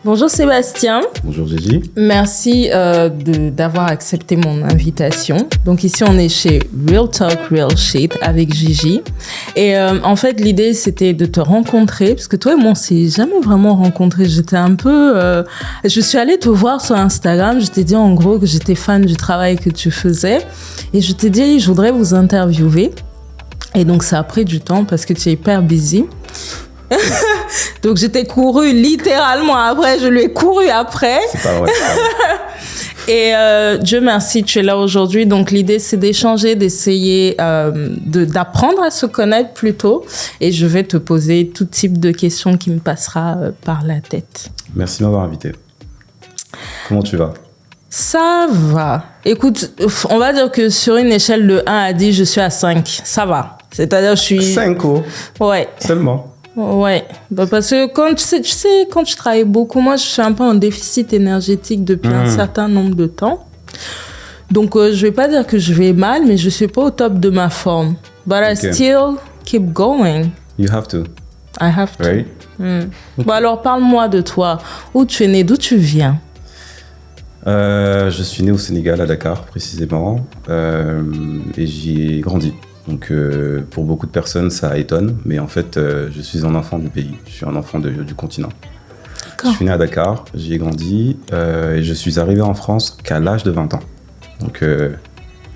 Bonjour Sébastien. Bonjour Gigi. Merci d'avoir accepté mon invitation. Donc ici on est chez Real Talk Real Shit avec Gigi. Et en fait l'idée c'était de te rencontrer parce que toi et moi on s'est jamais vraiment rencontrés. J'étais un peu... je suis allée te voir sur Instagram. Je t'ai dit en gros que j'étais fan du travail que tu faisais. Et je t'ai dit je voudrais vous interviewer. Et donc ça a pris du temps parce que tu es hyper busy. Donc j'étais couru littéralement après, je lui ai couru après. C'est pas vrai. Et Dieu merci, tu es là aujourd'hui. Donc l'idée c'est d'échanger, d'essayer d'apprendre à se connaître plutôt. Et je vais te poser tout type de questions qui me passera par la tête. Merci de m'avoir invité. Comment tu vas ? Ça va. Écoute, on va dire que sur une échelle de 1 à 10, je suis à 5. Ça va. C'est-à-dire je suis... 5 Ouais. Seulement. Ouais, bah parce que quand tu sais, quand tu travailles beaucoup, moi je suis un peu en déficit énergétique depuis un certain nombre de temps. Donc je vais pas dire que je vais mal, mais je suis pas au top de ma forme. But I still keep going. You have to. I have to. Right? Okay. Bon alors parle-moi de toi. Où tu es né, d'où tu viens? Je suis né au Sénégal, à Dakar précisément, et j'y ai grandi. Donc pour beaucoup de personnes ça étonne, mais en fait je suis un enfant du pays, je suis un enfant du continent. D'accord. Je suis né à Dakar, j'y ai grandi et je suis arrivé en France qu'à l'âge de 20 ans. Donc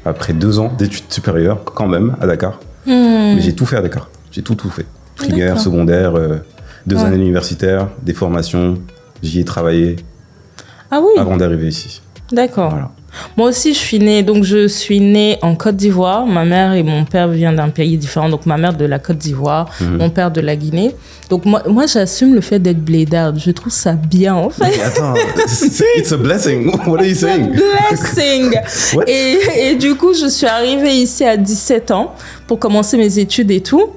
après 2 ans d'études supérieures quand même à Dakar, mais j'ai tout fait à Dakar, j'ai tout fait. Primaire, secondaire, 2 années universitaires, des formations, j'y ai travaillé avant d'arriver ici. D'accord. Voilà. Moi aussi, je suis née en Côte d'Ivoire. Ma mère et mon père viennent d'un pays différent. Donc, ma mère de la Côte d'Ivoire, mon père de la Guinée. Donc, moi j'assume le fait d'être blédarde. Je trouve ça bien, en fait. Mais attends, it's a blessing. What are you saying? Blessing. et du coup, je suis arrivée ici à 17 ans pour commencer mes études et tout.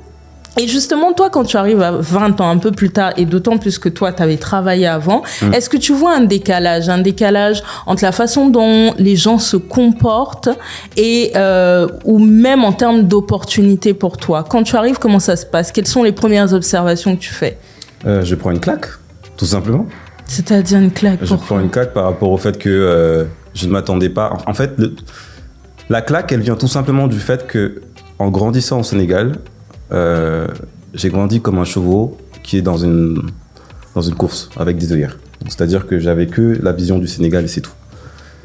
Et justement, toi, quand tu arrives à 20 ans, un peu plus tard, et d'autant plus que toi, tu avais travaillé avant, est-ce que tu vois un décalage entre la façon dont les gens se comportent et ou même en termes d'opportunités pour toi? Quand tu arrives, comment ça se passe? Quelles sont les premières observations que tu fais? Je prends une claque, tout simplement. C'est-à-dire une claque? Je prends une claque par rapport au fait que je ne m'attendais pas. En fait, la claque, elle vient tout simplement du fait que, en grandissant au Sénégal, j'ai grandi comme un chevreau qui est dans une course avec des œillères. C'est-à-dire que j'avais que la vision du Sénégal et c'est tout.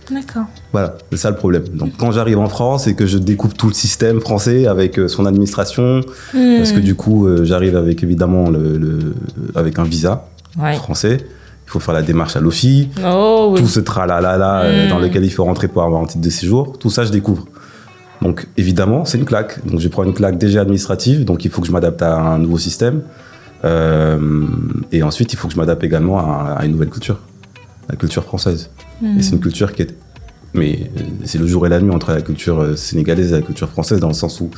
D'accord. Voilà, c'est ça le problème. Donc quand j'arrive en France et que je découvre tout le système français avec son administration, parce que du coup j'arrive avec évidemment avec un visa français, il faut faire la démarche à l'OFI, tout ce tralala dans lequel il faut rentrer pour avoir un titre de séjour, tout ça je découvre. Donc évidemment, c'est une claque. Donc je prends une claque déjà administrative, donc il faut que je m'adapte à un nouveau système. Et ensuite, il faut que je m'adapte également à une nouvelle culture, la culture française. Et c'est une culture qui est... Mais c'est le jour et la nuit entre la culture sénégalaise et la culture française, dans le sens où,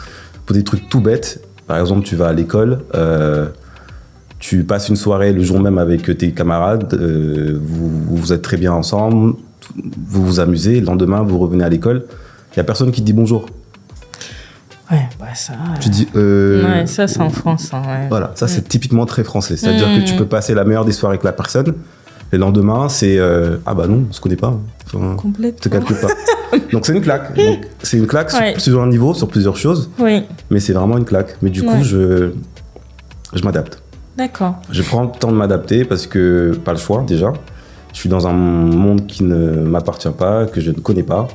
pour des trucs tout bêtes, par exemple, tu vas à l'école, tu passes une soirée le jour même avec tes camarades, vous êtes très bien ensemble, vous vous amusez, le lendemain, vous revenez à l'école. Il n'y a personne qui te dit bonjour. Ouais, bah ça... Tu dis... Ouais, ça c'est en France. Hein, ouais. Voilà, ça c'est typiquement très français. C'est-à-dire que tu peux passer la meilleure des soirées avec la personne, et le lendemain, c'est... ah bah non, on se connaît pas. Enfin, complètement. te calcule pas. Donc c'est une claque. Donc, c'est une claque sur plusieurs niveaux, sur plusieurs choses. Oui. Mais c'est vraiment une claque. Mais du coup, je m'adapte. D'accord. Je prends le temps de m'adapter parce que, pas le choix déjà. Je suis dans un monde qui ne m'appartient pas, que je ne connais pas.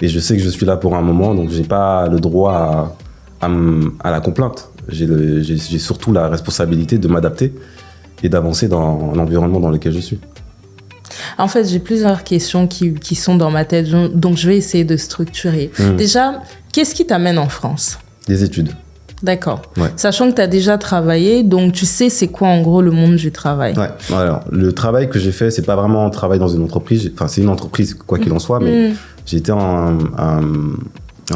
Et je sais que je suis là pour un moment, donc j'ai pas le droit à la complainte. J'ai surtout la responsabilité de m'adapter et d'avancer dans l'environnement dans lequel je suis. En fait, j'ai plusieurs questions qui sont dans ma tête, donc je vais essayer de structurer. Déjà, qu'est-ce qui t'amène en France? Des études. D'accord. Ouais. Sachant que tu as déjà travaillé, donc tu sais c'est quoi en gros le monde du travail. Ouais. Alors, le travail que j'ai fait, c'est pas vraiment un travail dans une entreprise. Enfin, c'est une entreprise, quoi qu'il en soit, mais j'ai été un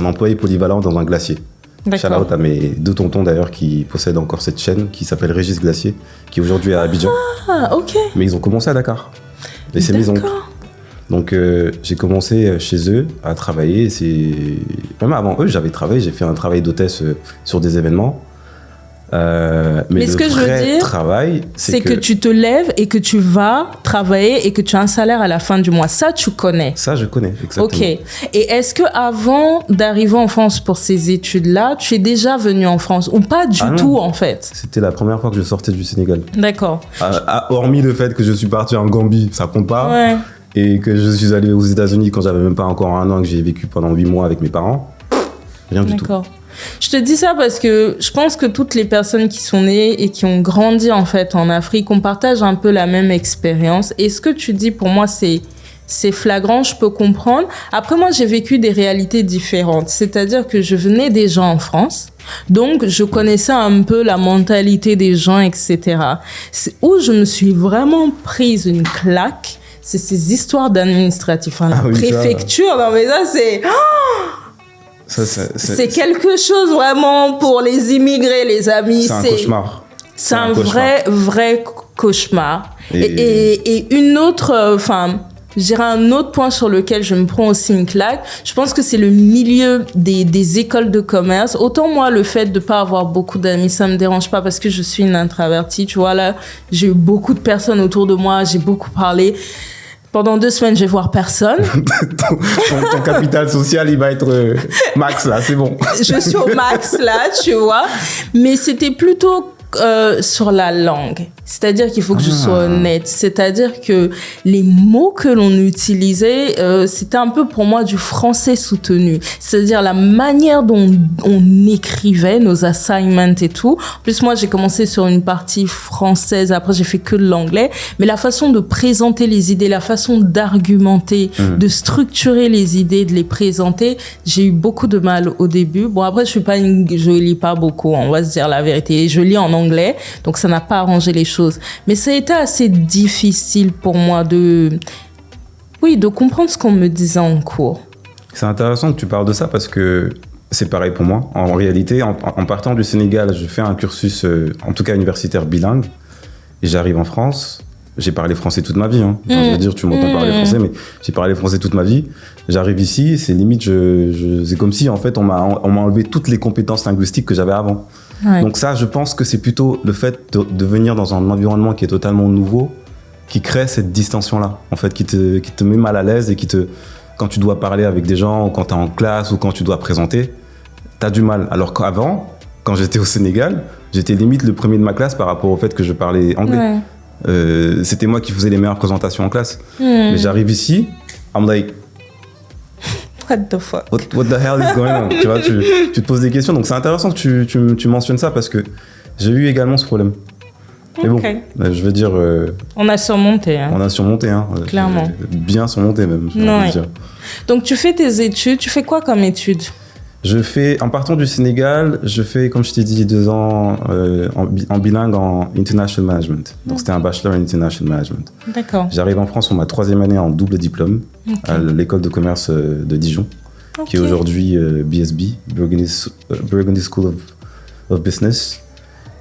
employé polyvalent dans un glacier. Shout-out à mes 2 tontons d'ailleurs qui possèdent encore cette chaîne qui s'appelle Régis Glacier, qui aujourd'hui est à Abidjan. Ah, ok. Mais ils ont commencé à Dakar. Et c'est mes oncles. Donc j'ai commencé chez eux à travailler. Même avant eux, j'avais travaillé. J'ai fait un travail d'hôtesse sur des événements. Mais ce le que je veux vrai dire, travail, c'est que tu te lèves et que tu vas travailler et que tu as un salaire à la fin du mois. Ça, tu connais. Ça, je connais, exactement. Ok. Et est-ce que avant d'arriver en France pour ces études-là, tu es déjà venu en France ou pas du tout en fait? C'était la première fois que je sortais du Sénégal. D'accord. Hormis le fait que je suis parti en Gambie, ça compte pas. Ouais. Et que je suis allé aux États-Unis quand j'avais même pas encore 1 an, que j'ai vécu pendant 8 mois avec mes parents. Rien du tout. D'accord. Je te dis ça parce que je pense que toutes les personnes qui sont nées et qui ont grandi en fait en Afrique, on partage un peu la même expérience. Et ce que tu dis pour moi, c'est flagrant, je peux comprendre. Après, moi, j'ai vécu des réalités différentes. C'est-à-dire que je venais déjà en France. Donc, je connaissais un peu la mentalité des gens, etc. Où je me suis vraiment prise une claque, c'est ces histoires d'administratifs. Enfin, la préfecture, non mais ça, c'est... C'est quelque chose vraiment pour les immigrés, les amis. C'est un cauchemar. C'est un vrai cauchemar. Et une autre... je dirais un autre point sur lequel je me prends aussi une claque, je pense que c'est le milieu des écoles de commerce. Autant moi, le fait de pas avoir beaucoup d'amis, ça me dérange pas parce que je suis une introvertie. Tu vois, là, j'ai eu beaucoup de personnes autour de moi, j'ai beaucoup parlé. Pendant 2 semaines, je vais voir personne. ton capital social, il va être max là, c'est bon. Je suis au max là, tu vois. Mais c'était plutôt sur la langue. C'est-à-dire qu'il faut que je sois honnête. C'est-à-dire que les mots que l'on utilisait, c'était un peu pour moi du français soutenu. C'est-à-dire la manière dont on écrivait nos assignments et tout. En plus, moi, j'ai commencé sur une partie française. Après, j'ai fait que de l'anglais. Mais la façon de présenter les idées, la façon d'argumenter, de structurer les idées, de les présenter, j'ai eu beaucoup de mal au début. Bon, après, je lis pas beaucoup, on va se dire la vérité. Je lis en anglais, donc ça n'a pas arrangé les choses. Mais ça a été assez difficile pour moi de comprendre ce qu'on me disait en cours. C'est intéressant que tu parles de ça parce que c'est pareil pour moi. En réalité, en partant du Sénégal, je fais un cursus, en tout cas universitaire bilingue, et j'arrive en France. J'ai parlé français toute ma vie. Hein. Je veux dire, tu m'entends parler français, mais j'ai parlé français toute ma vie. J'arrive ici, c'est limite, c'est comme si en fait on m'a enlevé toutes les compétences linguistiques que j'avais avant. Ouais. Donc ça, je pense que c'est plutôt le fait de venir dans un environnement qui est totalement nouveau, qui crée cette distension-là, en fait, qui te met mal à l'aise et quand tu dois parler avec des gens, ou quand tu es en classe, ou quand tu dois présenter, tu as du mal. Alors qu'avant, quand j'étais au Sénégal, j'étais limite le premier de ma classe par rapport au fait que je parlais anglais. Ouais. C'était moi qui faisais les meilleures présentations en classe. Mais j'arrive ici, I'm like... What the fuck? What the hell is going on? Tu vois, tu te poses des questions. Donc c'est intéressant que tu mentionnes ça parce que j'ai eu également ce problème. Mais bon, je veux dire... on a surmonté. Hein. On a surmonté, hein. Clairement. Bien surmonté même, j'ai envie de dire. Donc tu fais tes études, tu fais quoi comme études? En partant du Sénégal, je fais, comme je t'ai dit, 2 ans en bilingue en International Management. Donc, c'était un bachelor in International Management. D'accord. J'arrive en France pour ma 3e année en double diplôme à l'école de commerce de Dijon, qui est aujourd'hui BSB, Burgundy School of Business.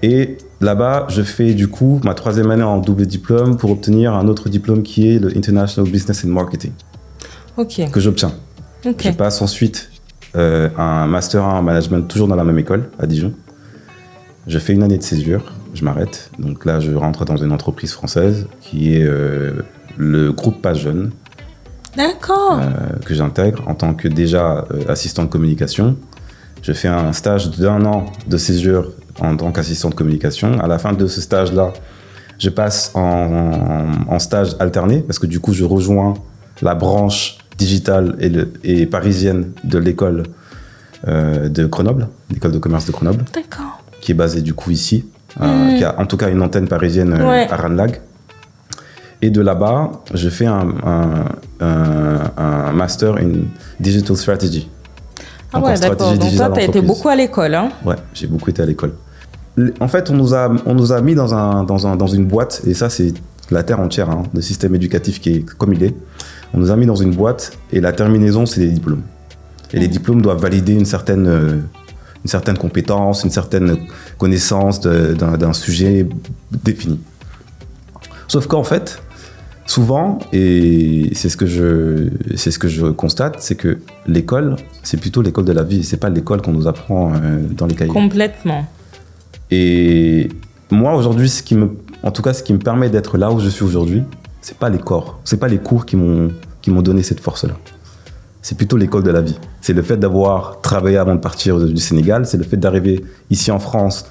Et là-bas, je fais du coup ma 3e année en double diplôme pour obtenir un autre diplôme qui est le International Business and Marketing, que j'obtiens. Je passe ensuite un master 1 en management, toujours dans la même école, à Dijon. Je fais 1 année de césure, je m'arrête. Donc là, je rentre dans une entreprise française qui est le groupe Pas Jeune. D'accord. Que j'intègre en tant que déjà assistant de communication. Je fais un stage d'1 an de césure en tant qu'assistant de communication. À la fin de ce stage-là, je passe en stage alterné parce que du coup, je rejoins la branche digitale et parisienne de l'école de Grenoble, l'école de commerce de Grenoble. D'accord. Qui est basée du coup ici, qui a en tout cas une antenne parisienne à Ranelagh. Et de là-bas, je fais un master in Digital Strategy. Ah ouais, d'accord. Donc toi, tu as été beaucoup à l'école. Hein? Ouais, j'ai beaucoup été à l'école. En fait, on nous a mis dans une boîte, et ça, c'est la terre entière, hein, le système éducatif qui est comme il est. On nous a mis dans une boîte, et la terminaison, c'est les diplômes. Et les diplômes doivent valider une certaine compétence, une certaine connaissance d'un sujet défini. Sauf qu'en fait, souvent, et c'est ce que je constate, c'est que l'école, c'est plutôt l'école de la vie, c'est pas l'école qu'on nous apprend dans les cahiers. Complètement. Et moi, aujourd'hui, ce qui me permet d'être là où je suis aujourd'hui, c'est pas les cours qui m'ont donné cette force-là. C'est plutôt l'école de la vie. C'est le fait d'avoir travaillé avant de partir du Sénégal, c'est le fait d'arriver ici en France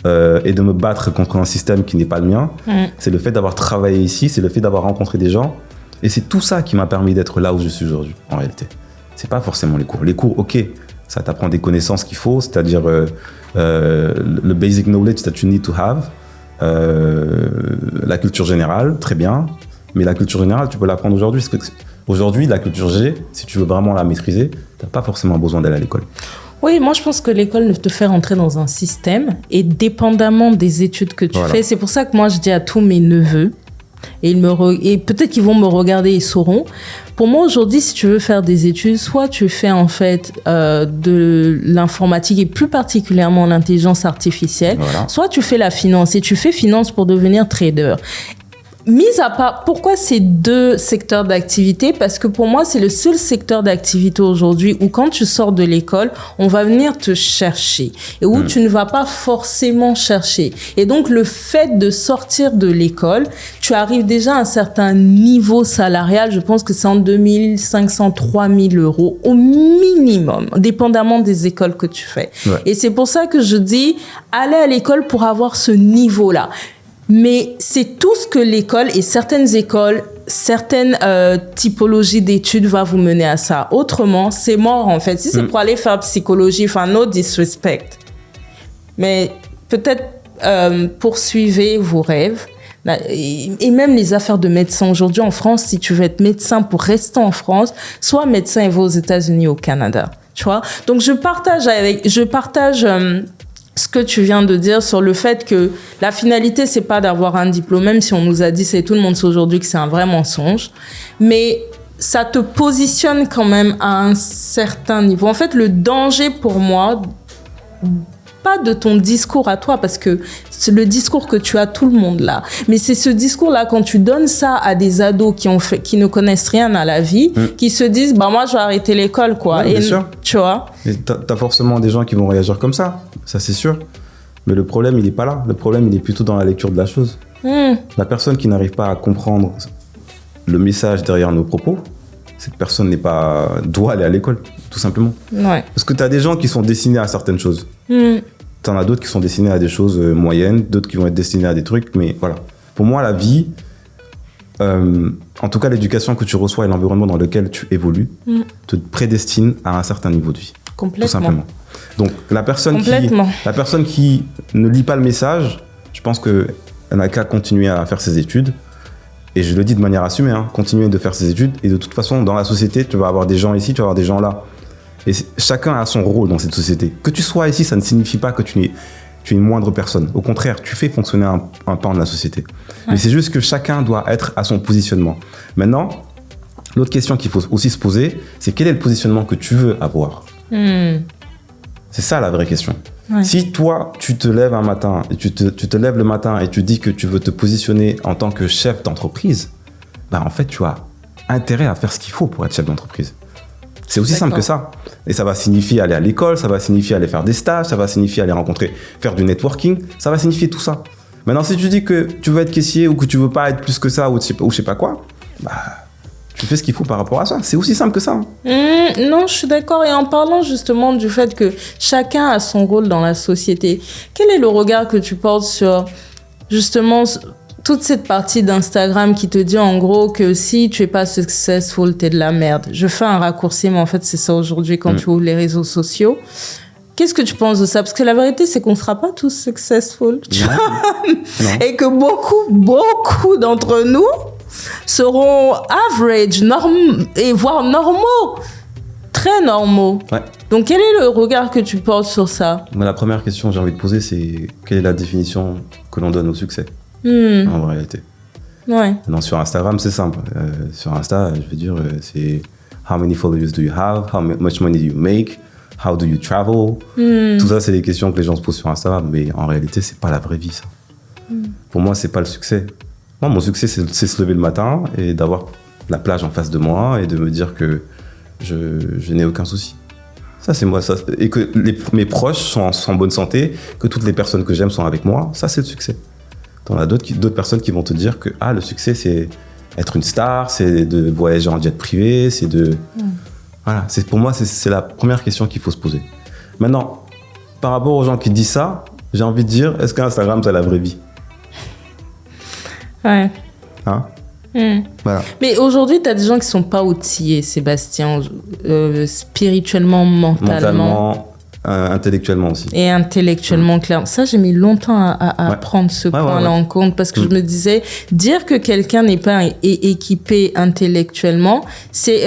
et de me battre contre un système qui n'est pas le mien. C'est le fait d'avoir travaillé ici, c'est le fait d'avoir rencontré des gens. Et c'est tout ça qui m'a permis d'être là où je suis aujourd'hui, en réalité. C'est pas forcément les cours. Les cours, ok, ça t'apprend des connaissances qu'il faut, c'est-à-dire le basic knowledge that you need to have, la culture générale, très bien. Mais la culture générale, tu peux l'apprendre aujourd'hui. Aujourd'hui, la culture G, si tu veux vraiment la maîtriser, tu n'as pas forcément besoin d'aller à l'école. Oui, moi je pense que l'école te fait rentrer dans un système et dépendamment des études que tu fais, c'est pour ça que moi je dis à tous mes neveux, et peut-être qu'ils vont me regarder, ils sauront. Pour moi aujourd'hui, si tu veux faire des études, soit tu fais en fait de l'informatique et plus particulièrement l'intelligence artificielle, soit tu fais la finance et tu fais finance pour devenir trader. Mis à part, pourquoi ces deux secteurs d'activité? Parce que pour moi, c'est le seul secteur d'activité aujourd'hui où quand tu sors de l'école, on va venir te chercher et où tu ne vas pas forcément chercher. Et donc, le fait de sortir de l'école, tu arrives déjà à un certain niveau salarial. Je pense que c'est en 2500, 3000 euros au minimum, dépendamment des écoles que tu fais. Ouais. Et c'est pour ça que je dis, aller à l'école pour avoir ce niveau-là. Mais c'est tout ce que l'école et certaines écoles, certaines typologies d'études va vous mener à ça. Autrement, c'est mort en fait. Si c'est pour aller faire psychologie, enfin, no disrespect. Mais peut-être poursuivez vos rêves. Et même les affaires de médecin aujourd'hui en France, si tu veux être médecin pour rester en France, sois médecin et va aux États-Unis, au Canada. Tu vois? Donc je partage ce que tu viens de dire sur le fait que la finalité, c'est pas d'avoir un diplôme, même si on nous a dit, c'est tout le monde sait aujourd'hui que c'est un vrai mensonge, mais ça te positionne quand même à un certain niveau. En fait, le danger pour moi, pas de ton discours à toi, parce que c'est le discours que tu as, tout le monde là. Mais c'est ce discours-là, quand tu donnes ça à des ados qui ne connaissent rien à la vie, qui se disent, bah moi, je vais arrêter l'école, quoi. Ouais, bien sûr. Tu vois. Et t'as forcément des gens qui vont réagir comme ça c'est sûr. Mais le problème, il n'est pas là. Le problème, il est plutôt dans la lecture de la chose. La personne qui n'arrive pas à comprendre le message derrière nos propos, cette personne doit aller à l'école, tout simplement. Ouais. Parce que tu as des gens qui sont destinés à certaines choses. T'en as d'autres qui sont destinés à des choses moyennes, d'autres qui vont être destinés à des trucs, mais voilà. Pour moi, la vie, en tout cas l'éducation que tu reçois et l'environnement dans lequel tu évolues, te prédestine à un certain niveau de vie. Complètement. Tout simplement. Donc la personne qui ne lit pas le message, je pense qu'elle n'a qu'à continuer à faire ses études. Et je le dis de manière assumée, continuer de faire ses études. Et de toute façon, dans la société, tu vas avoir des gens ici, tu vas avoir des gens là. Et chacun a son rôle dans cette société. Que tu sois ici, ça ne signifie pas que tu es une moindre personne. Au contraire, tu fais fonctionner un pan de la société. Ouais. Mais c'est juste que chacun doit être à son positionnement. Maintenant, l'autre question qu'il faut aussi se poser, c'est quel est le positionnement que tu veux avoir ? C'est ça la vraie question. Ouais. Si toi, tu te lèves un matin, et tu te lèves le matin et tu dis que tu veux te positionner en tant que chef d'entreprise, en fait, tu as intérêt à faire ce qu'il faut pour être chef d'entreprise. C'est aussi simple que ça. Et ça va signifier aller à l'école, ça va signifier aller faire des stages, ça va signifier aller faire du networking, ça va signifier tout ça. Maintenant, si tu dis que tu veux être caissier ou que tu veux pas être plus que ça ou je sais pas quoi, tu fais ce qu'il faut par rapport à ça. C'est aussi simple que ça. Non, je suis d'accord. Et en parlant justement du fait que chacun a son rôle dans la société, quel est le regard que tu portes sur justement toute cette partie d'Instagram qui te dit en gros que si tu es pas successful, t'es de la merde. Je fais un raccourci, mais en fait, c'est ça aujourd'hui quand tu ouvres les réseaux sociaux. Qu'est-ce que tu penses de ça? Parce que la vérité, c'est qu'on ne sera pas tous successful. Non. Et que beaucoup d'entre nous seront average, voire normaux. Très normaux. Ouais. Donc, quel est le regard que tu portes sur ça? La première question que j'ai envie de poser, c'est quelle est la définition que l'on donne au succès en réalité. Ouais. Non, sur Instagram, c'est simple. Sur Insta, je veux dire, c'est how many followers do you have? How much money do you make? How do you travel? Tout ça, c'est des questions que les gens se posent sur Instagram, mais en réalité, c'est pas la vraie vie, ça. Pour moi, c'est pas le succès. Moi, mon succès, c'est se lever le matin et d'avoir la plage en face de moi et de me dire que je n'ai aucun souci. Ça, c'est moi. Ça, et que mes proches sont en bonne santé, que toutes les personnes que j'aime sont avec moi, ça, c'est le succès. T'en as d'autres personnes qui vont te dire que le succès, c'est être une star, c'est de voyager en jet privé, c'est de... Voilà, pour moi, c'est la première question qu'il faut se poser. Maintenant, par rapport aux gens qui disent ça, j'ai envie de dire, est-ce qu'Instagram, c'est la vraie vie? Ouais. Hein? Voilà. Mais aujourd'hui, tu as des gens qui sont pas outillés, Sébastien, spirituellement, mentalement, intellectuellement aussi. Et intellectuellement, clairement. Ça, j'ai mis longtemps à prendre ce point-là en compte parce que je me disais, dire que quelqu'un n'est pas équipé intellectuellement, c'est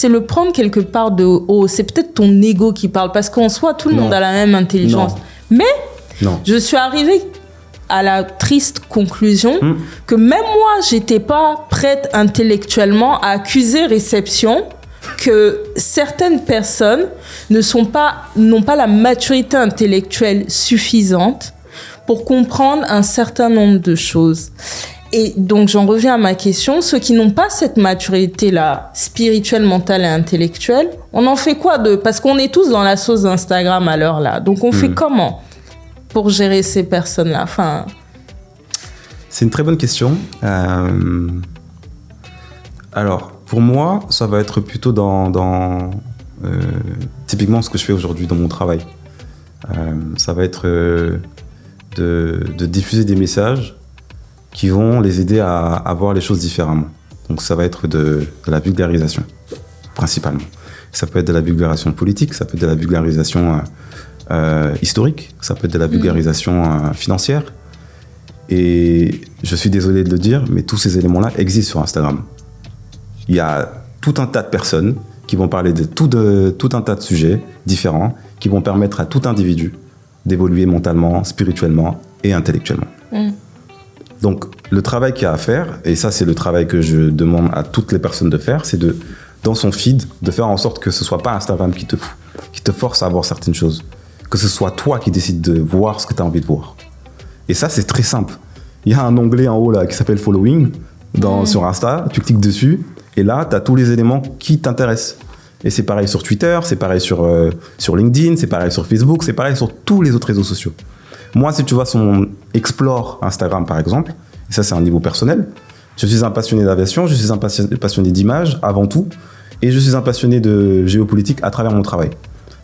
le prendre quelque part de haut. C'est peut-être ton ego qui parle parce qu'en soi, tout le monde a la même intelligence. Mais je suis arrivée à la triste conclusion que même moi, j'étais pas prête intellectuellement à accuser réception que certaines personnes n'ont pas la maturité intellectuelle suffisante pour comprendre un certain nombre de choses. Et donc, j'en reviens à ma question. Ceux qui n'ont pas cette maturité-là, spirituelle, mentale et intellectuelle, on en fait quoi parce qu'on est tous dans la sauce d'Instagram à l'heure-là. Donc, on fait comment pour gérer ces personnes-là? C'est une très bonne question. Alors, pour moi, ça va être plutôt dans typiquement ce que je fais aujourd'hui dans mon travail. Ça va être de diffuser des messages qui vont les aider à voir les choses différemment. Donc ça va être de la vulgarisation, principalement. Ça peut être de la vulgarisation politique, ça peut être de la vulgarisation historique, ça peut être de la vulgarisation financière. Et je suis désolé de le dire, mais tous ces éléments-là existent sur Instagram. Il y a tout un tas de personnes qui vont parler de tout un tas de sujets différents qui vont permettre à tout individu d'évoluer mentalement, spirituellement et intellectuellement. Donc, le travail qu'il y a à faire, et ça, c'est le travail que je demande à toutes les personnes de faire, c'est dans son feed, de faire en sorte que ce soit pas Instagram qui te force à voir certaines choses. Que ce soit toi qui décides de voir ce que tu as envie de voir. Et ça, c'est très simple. Il y a un onglet en haut là qui s'appelle Following sur Insta. Tu cliques dessus et là, tu as tous les éléments qui t'intéressent. Et c'est pareil sur Twitter, c'est pareil sur LinkedIn, c'est pareil sur Facebook, c'est pareil sur tous les autres réseaux sociaux. Moi, si tu vas sur mon Explore Instagram, par exemple, et ça, c'est un niveau personnel, je suis un passionné d'aviation, je suis un passionné d'images avant tout, et je suis un passionné de géopolitique à travers mon travail.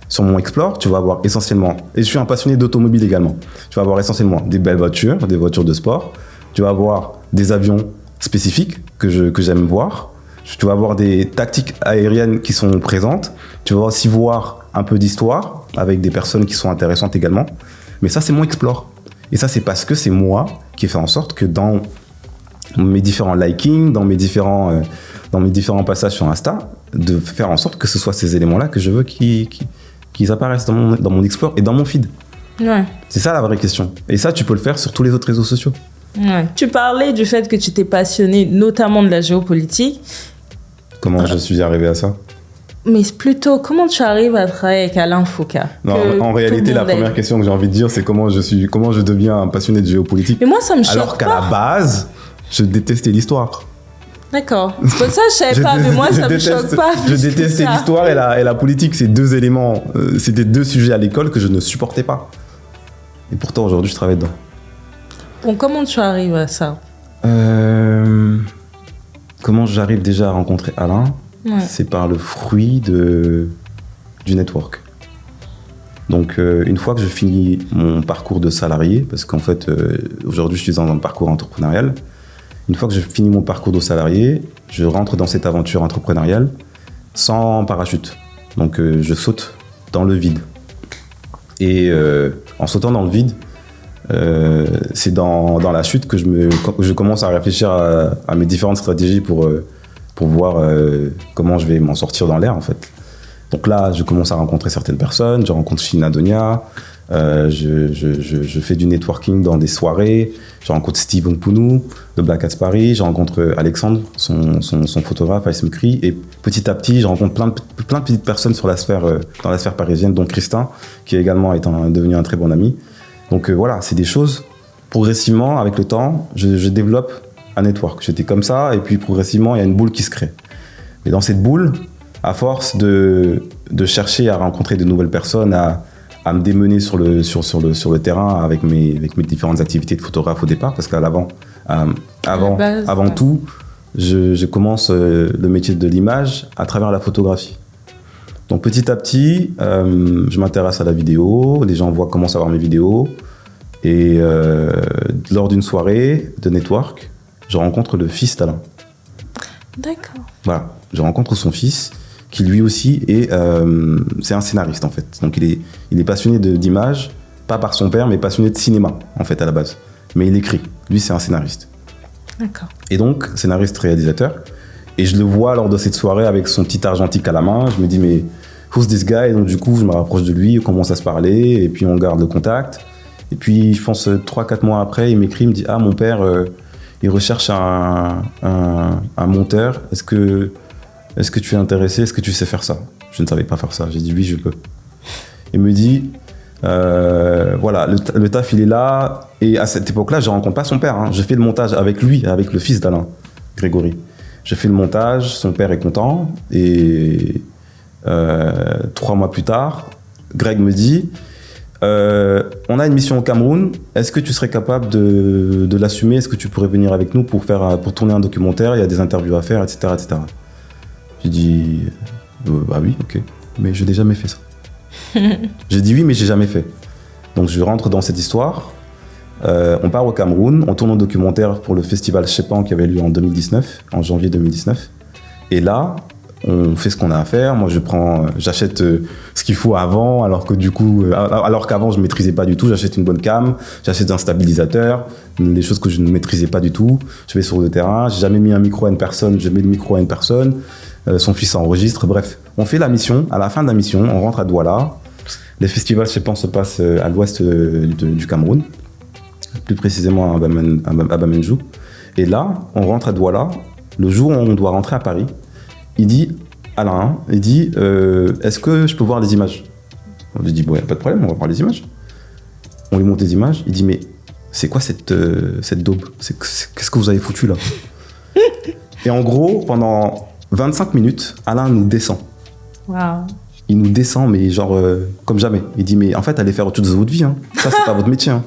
Sur mon Explore, tu vas avoir essentiellement, et je suis un passionné d'automobile également, tu vas avoir essentiellement des belles voitures, des voitures de sport, tu vas avoir des avions spécifiques que j'aime voir, tu vas avoir des tactiques aériennes qui sont présentes, tu vas aussi voir un peu d'histoire avec des personnes qui sont intéressantes également, mais ça c'est mon Explore. Et ça c'est parce que c'est moi qui ai fait en sorte que dans mes différents likings, dans mes différents passages sur Insta, de faire en sorte que ce soit ces éléments-là que je veux qu'ils apparaissent dans mon Explore et dans mon feed. Ouais. C'est ça la vraie question. Et ça, tu peux le faire sur tous les autres réseaux sociaux. Ouais. Tu parlais du fait que tu t'es passionné notamment de la géopolitique. Comment je suis arrivé à ça? Mais plutôt, comment tu arrives à travailler avec Alain Foucault? Non, en réalité, la première question que j'ai envie de dire, c'est comment je deviens un passionné de géopolitique. Mais moi, ça me choque alors qu'à la base, je détestais l'histoire. D'accord. C'est pour ça que je savais pas, mais moi, ça me choque pas. Je détestais l'histoire et la politique. C'est deux éléments, c'était deux sujets à l'école que je ne supportais pas. Et pourtant, aujourd'hui, je travaille dedans. Bon, comment tu arrives à ça? Comment j'arrive déjà à rencontrer Alain? C'est par le fruit du network. Donc, une fois que je finis mon parcours de salarié, parce qu'en fait, aujourd'hui, je suis dans un parcours entrepreneurial. Une fois que je finis mon parcours de salarié, je rentre dans cette aventure entrepreneuriale sans parachute. Donc, je saute dans le vide. Et en sautant dans le vide, c'est dans la chute que je commence à réfléchir à mes différentes stratégies pour voir comment je vais m'en sortir dans l'air, en fait. Donc là, je commence à rencontrer certaines personnes. Je rencontre Shina Donia. Je fais du networking dans des soirées. Je rencontre Steve Mpounou de Black Hats Paris. Je rencontre Alexandre, son photographe, Ice Mukri. Et petit à petit, je rencontre plein de petites personnes dans la sphère parisienne, dont Christin, qui également est devenu un très bon ami. Donc voilà, c'est des choses. Progressivement, avec le temps, je développe un network. J'étais comme ça, et puis progressivement, il y a une boule qui se crée. Et dans cette boule, à force de chercher à rencontrer de nouvelles personnes, à me démener sur le terrain avec mes différentes activités de photographe au départ, parce avant tout, je commence le métier de l'image à travers la photographie. Donc petit à petit, je m'intéresse à la vidéo, les gens commencent à voir mes vidéos, et lors d'une soirée de network, je rencontre le fils d'Alain. D'accord. Voilà, je rencontre son fils, qui lui aussi c'est un scénariste en fait. Donc il est passionné d'image, pas par son père, mais passionné de cinéma en fait à la base. Mais il écrit, lui c'est un scénariste. D'accord. Et donc, scénariste-réalisateur. Et je le vois lors de cette soirée avec son petit argentique à la main. Je me dis, mais who's this guy? Et donc, du coup, je me rapproche de lui, on commence à se parler, et puis on garde le contact. Et puis, je pense 3-4 mois après, il m'écrit, il me dit, ah, mon père, il recherche un monteur. Est-ce que tu es intéressé? Est-ce que tu sais faire ça? Je ne savais pas faire ça. J'ai dit, oui, je peux. Il me dit, voilà, le taf, il est là. Et à cette époque-là, je ne rencontre pas son père. Hein. Je fais le montage avec lui, avec le fils d'Alain, Grégory. Je fais le montage, son père est content. Et 3 mois plus tard, Greg me dit, on a une mission au Cameroun. Est-ce que tu serais capable de l'assumer? Est-ce que tu pourrais venir avec nous pour tourner un documentaire? Il y a des interviews à faire, etc. etc. J'ai dit, bah oui, ok. Mais je n'ai jamais fait ça. J'ai dit oui, mais j'ai jamais fait. Donc je rentre dans cette histoire. On part au Cameroun, on tourne un documentaire pour le festival Chepan qui avait lieu en 2019, en janvier 2019. Et là, on fait ce qu'on a à faire. Moi, j'achète ce qu'il faut avant, alors qu'avant je maîtrisais pas du tout. J'achète une bonne cam, j'achète un stabilisateur, des choses que je ne maîtrisais pas du tout. Je vais sur le terrain, j'ai jamais mis un micro à une personne, je mets le micro à une personne. Son fils enregistre, bref. On fait la mission. À la fin de la mission, on rentre à Douala. Les festivals, je pense, se passent à l'ouest du Cameroun, plus précisément à Bamenjou. Et là, on rentre à Douala. Le jour où on doit rentrer à Paris, il dit, Alain, est-ce que je peux voir les images? On lui dit, bon, il n'y a pas de problème, on va voir les images. On lui montre les images. Il dit, mais c'est quoi cette daube? Qu'est-ce que vous avez foutu là? Et en gros, pendant 25 minutes, Alain nous descend. Wow. Il nous descend, mais genre comme jamais. Il dit, mais en fait, allez faire autre chose de votre vie. Hein. Ça, c'est pas votre métier. Hein.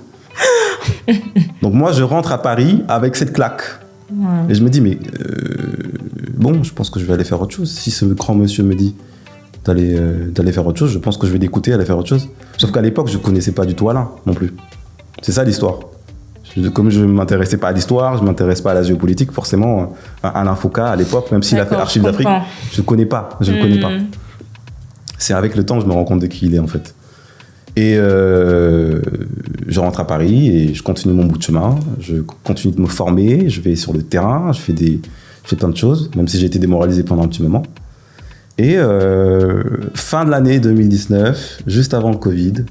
Donc moi, je rentre à Paris avec cette claque. Ouais. Et je me dis, mais bon, je pense que je vais aller faire autre chose. Si ce grand monsieur me dit d'aller faire autre chose, je pense que je vais l'écouter, aller faire autre chose. Sauf qu'à l'époque, je connaissais pas du tout Alain non plus. C'est ça l'histoire. Comme je ne m'intéressais pas à l'histoire, je ne m'intéresse pas à la géopolitique, forcément, Alain Foucault, à l'époque, même s'il a fait Archives d'Afrique, je ne le connais pas. C'est avec le temps que je me rends compte de qui il est, en fait. Et je rentre à Paris et je continue mon bout de chemin. Je continue de me former, je vais sur le terrain, je fais plein de choses, même si j'ai été démoralisé pendant un petit moment. Et fin de l'année 2019, juste avant le Covid,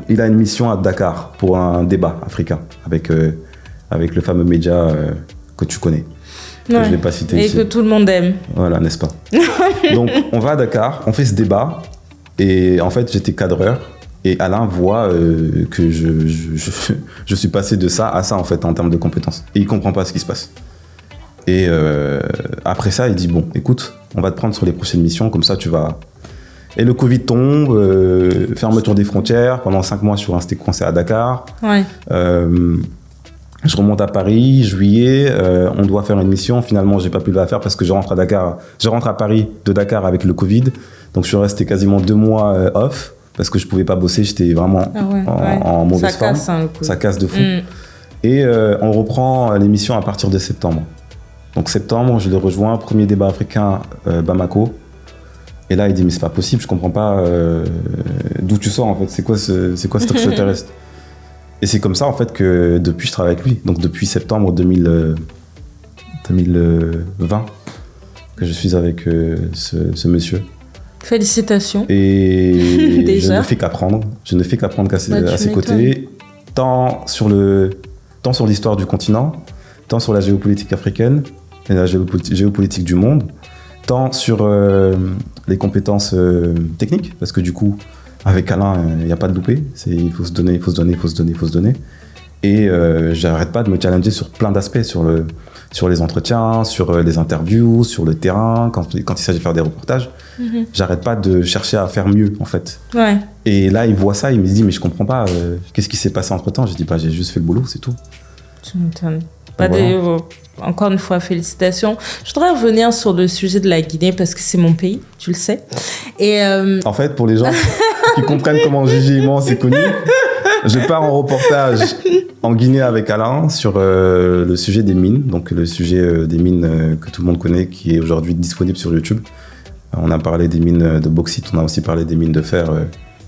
il a une mission à Dakar pour un débat africain avec le fameux média que tu connais, que je ne vais pas citer ici. Et que tout le monde aime. Voilà, n'est-ce pas? Donc, on va à Dakar, on fait ce débat, et en fait, j'étais cadreur, et Alain voit que je suis passé de ça à ça, en fait, en termes de compétences. Et il ne comprend pas ce qui se passe. Et après ça, il dit, bon, écoute, on va te prendre sur les prochaines missions, comme ça, tu vas... Et le Covid tombe, fermeture des frontières. Pendant 5 mois, je suis resté coincé à Dakar. Ouais. Je remonte à Paris, juillet. On doit faire une mission. Finalement, j'ai pas pu la faire parce que je rentre à Dakar. Je rentre à Paris de Dakar avec le Covid. Donc, je suis resté quasiment 2 mois off parce que je pouvais pas bosser. J'étais vraiment en mauvaise forme. Ça casse, hein, le coup. Ça casse de fou. Et on reprend l'émission à partir de septembre. Donc, septembre, je le rejoins. Premier débat africain, Bamako. Et là, il dit, mais c'est pas possible, je comprends pas d'où tu sors, en fait. C'est quoi cet extraterrestre? Et c'est comme ça, en fait, que depuis, je travaille avec lui. Donc, depuis septembre 2020, que je suis avec ce monsieur. Félicitations. Et déjà. Je ne fais qu'apprendre. Je ne fais qu'apprendre à ses côtés. Tant sur l'histoire du continent, tant sur la géopolitique africaine et la géopolitique du monde, tant sur les compétences techniques, parce que du coup, avec Alain, il n'y a pas de loupé. Il faut se donner. Et j'arrête pas de me challenger sur plein d'aspects, sur les entretiens, sur les interviews, sur le terrain, quand il s'agit de faire des reportages. J'arrête pas de chercher à faire mieux, en fait. Ouais. Et là, il voit ça, il me dit, mais je comprends pas, qu'est-ce qui s'est passé entre-temps? J'ai dit, j'ai juste fait le boulot, c'est tout. Tu m'étonnes. Voilà. Encore une fois, félicitations. Je voudrais revenir sur le sujet de la Guinée parce que c'est mon pays, tu le sais. Et en fait, pour les gens qui comprennent comment Gigi et moi on s'est connus, je pars en reportage en Guinée avec Alain sur le sujet des mines, donc le sujet des mines que tout le monde connaît, qui est aujourd'hui disponible sur YouTube. On a parlé des mines de bauxite, on a aussi parlé des mines de fer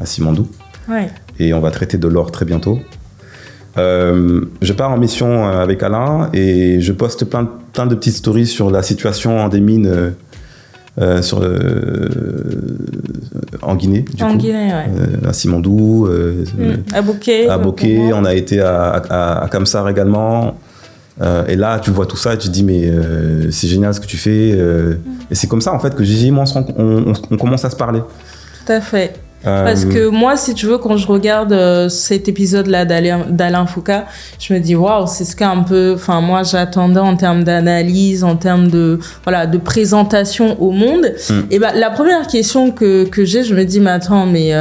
à Simandou. Ouais. Et on va traiter de l'or très bientôt. Je pars en mission avec Alain et je poste plein de petites stories sur la situation des mines en Guinée, Guinée, ouais. À Simandou, à Bouquet, on a été à Kamsar également. Et là, tu vois tout ça et tu te dis, mais c'est génial ce que tu fais. Et c'est comme ça, en fait, que Gigi et moi, on commence à se parler. Tout à fait. Parce que moi, si tu veux, quand je regarde cet épisode-là d'Alain Foucault, je me dis, waouh, c'est ce qu'un peu, enfin, moi, j'attendais en termes d'analyse, en termes de présentation au monde. Et la première question que j'ai, je me dis, mais attends, mais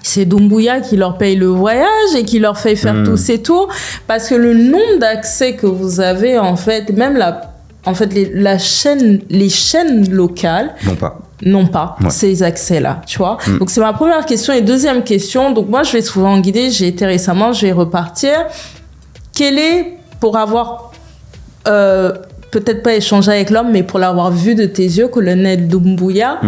c'est Doumbouya qui leur paye le voyage et qui leur fait faire tous ces tours. Parce que le nombre d'accès que vous avez, en fait, même les chaînes locales n'ont pas ces accès-là, tu vois. Donc, c'est ma première question. Et deuxième question, donc moi, je vais souvent en Guinée, j'ai été récemment, je vais repartir. Quel est, pour avoir, peut-être pas échangé avec l'homme, mais pour l'avoir vu de tes yeux, colonel Doumbouya,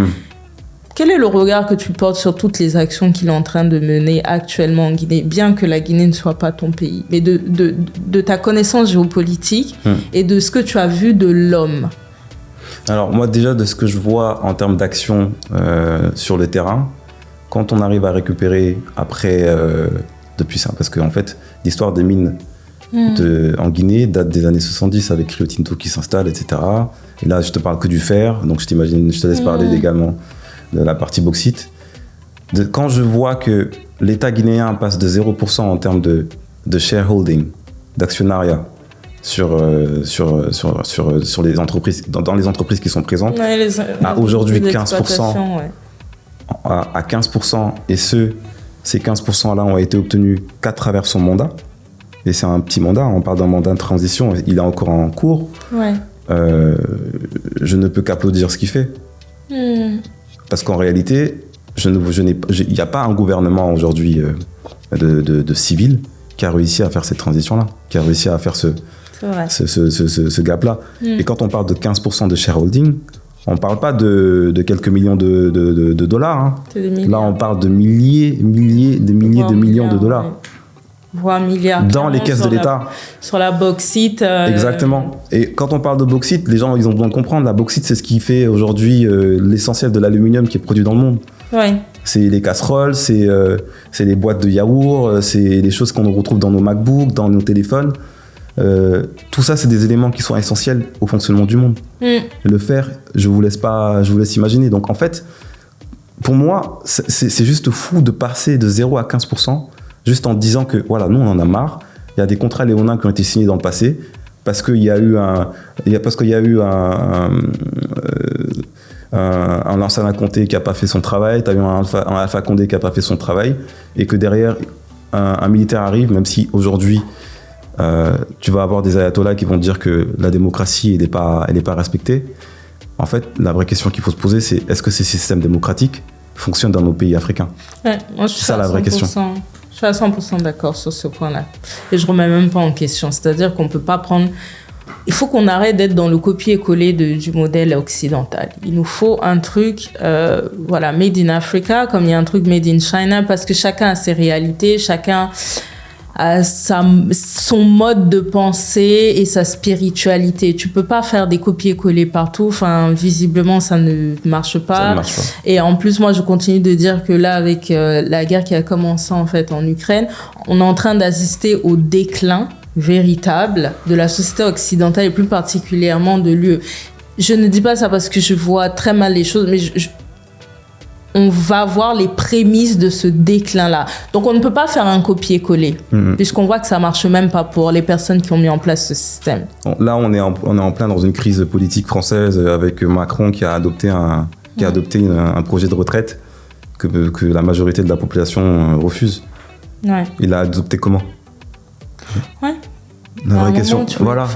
quel est le regard que tu portes sur toutes les actions qu'il est en train de mener actuellement en Guinée, bien que la Guinée ne soit pas ton pays, mais de ta connaissance géopolitique et de ce que tu as vu de l'homme? Alors moi déjà, de ce que je vois en termes d'action sur le terrain, quand on arrive à récupérer après, depuis ça, parce qu'en fait, l'histoire des mines en Guinée date des années 70 avec Rio Tinto qui s'installe, etc. Et là, je te parle que du fer, donc je te laisse parler également de la partie bauxite. Quand je vois que l'État guinéen passe de 0% en termes de shareholding, d'actionnariat, sur les entreprises, dans les entreprises qui sont présentes, à aujourd'hui 15%, à 15%, et ces 15%-là ont été obtenus qu'à travers son mandat, et c'est un petit mandat, on parle d'un mandat de transition, il est encore en cours, je ne peux qu'applaudir ce qu'il fait. Parce qu'en réalité, il n'y a pas un gouvernement aujourd'hui de civils qui a réussi à faire cette transition-là, qui a réussi à faire ce gap-là. Et quand on parle de 15% de shareholding, on ne parle pas de quelques millions de dollars. Hein. Là, on parle de milliers de millions de dollars. Ouais. Voire milliards. Dans les caisses de l'État. Sur la bauxite. Exactement. Et quand on parle de bauxite, les gens, ils ont besoin de comprendre. La bauxite, c'est ce qui fait aujourd'hui l'essentiel de l'aluminium qui est produit dans le monde. Ouais. C'est les casseroles, c'est les boîtes de yaourt, c'est les choses qu'on retrouve dans nos MacBooks, dans nos téléphones. Tout ça, c'est des éléments qui sont essentiels au fonctionnement du monde. Le fer, je vous laisse imaginer. Donc en fait, pour moi, c'est juste fou de passer de 0 à 15%, juste en disant que voilà, nous on en a marre. Il y a des contrats léonins qui ont été signés dans le passé parce qu'il y a eu un Lansana Conté qui n'a pas fait son travail, tu as eu un Alpha Condé qui n'a pas fait son travail, et que derrière un militaire arrive, même si aujourd'hui tu vas avoir des ayatollahs qui vont dire que la démocratie elle n'est pas respectée. En fait, la vraie question qu'il faut se poser, c'est est-ce que ces systèmes démocratiques fonctionnent dans nos pays africains? Ouais, moi, c'est ça la vraie question. Je suis à 100% d'accord sur ce point-là. Et je ne remets même pas en question. C'est-à-dire qu'on ne peut pas prendre... Il faut qu'on arrête d'être dans le copier-coller du modèle occidental. Il nous faut un truc, made in Africa, comme il y a un truc made in China, parce que chacun a ses réalités, chacun a son mode de pensée et sa spiritualité. Tu peux pas faire des copier-coller partout. Enfin, visiblement, ça ne marche pas. Ça ne marche pas. Et en plus, moi, je continue de dire que là, avec la guerre qui a commencé en fait en Ukraine, on est en train d'assister au déclin véritable de la société occidentale et plus particulièrement de l'UE. Je ne dis pas ça parce que je vois très mal les choses, mais on va voir les prémices de ce déclin-là. Donc, on ne peut pas faire un copier-coller, puisqu'on voit que ça ne marche même pas pour les personnes qui ont mis en place ce système. Là, on est en plein dans une crise politique française avec Macron qui a adopté un projet de retraite que la majorité de la population refuse. Ouais. Il a adopté comment ? Ouais. La vraie question. Voilà.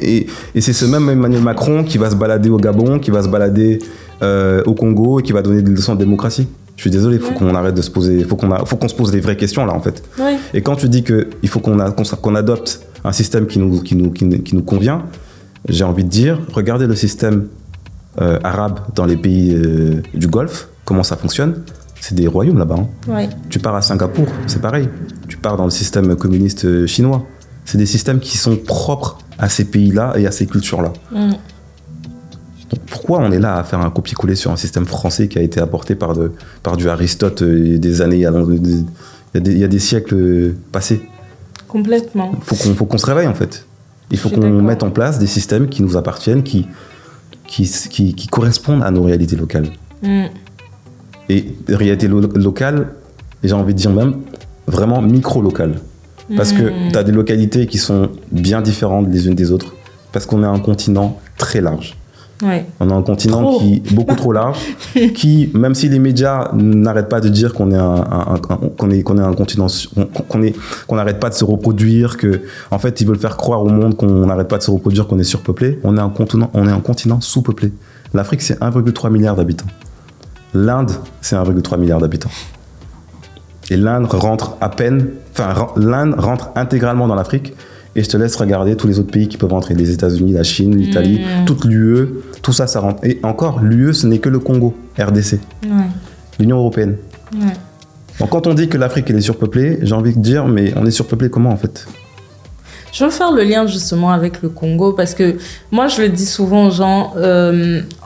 Et c'est ce même Emmanuel Macron qui va se balader au Gabon, qui va se balader au Congo et qui va donner des leçons de démocratie. Je suis désolé, il faut qu'on arrête de se poser, faut qu'on se pose les vraies questions là en fait. Ouais. Et quand tu dis qu'il faut qu'on adopte un système qui nous convient, j'ai envie de dire, regardez le système arabe dans les pays du Golfe, comment ça fonctionne. C'est des royaumes là-bas. Hein. Ouais. Tu pars à Singapour, c'est pareil. Tu pars dans le système communiste chinois. C'est des systèmes qui sont propres à ces pays-là et à ces cultures-là. Donc pourquoi on est là à faire un copier-coller sur un système français qui a été apporté par du Aristote des années, il y a des siècles passés. Complètement. Faut qu'on se réveille en fait. Il faut qu'on mette en place des systèmes qui nous appartiennent, qui correspondent à nos réalités locales. Et réalité locale, j'ai envie de dire même vraiment micro-locale. Parce que tu as des localités qui sont bien différentes les unes des autres, parce qu'on est un continent très large. Ouais. On a un continent qui est beaucoup trop large, qui, même si les médias n'arrêtent pas de dire qu'on est un continent, qu'on n'arrête pas de se reproduire, que en fait ils veulent faire croire au monde qu'on n'arrête pas de se reproduire, qu'on est surpeuplé, on est un continent sous-peuplé. L'Afrique, c'est 1,3 milliard d'habitants. L'Inde, c'est 1,3 milliard d'habitants. Et l'Inde rentre intégralement dans l'Afrique. Et je te laisse regarder tous les autres pays qui peuvent rentrer, les États-Unis, la Chine, l'Italie, toute l'UE, tout ça, ça rentre. Et encore, l'UE, ce n'est que le Congo, RDC, l'Union européenne. Donc quand on dit que l'Afrique elle est surpeuplée, j'ai envie de dire, mais on est surpeuplé comment en fait ? Je veux faire le lien justement avec le Congo parce que moi je le dis souvent aux gens,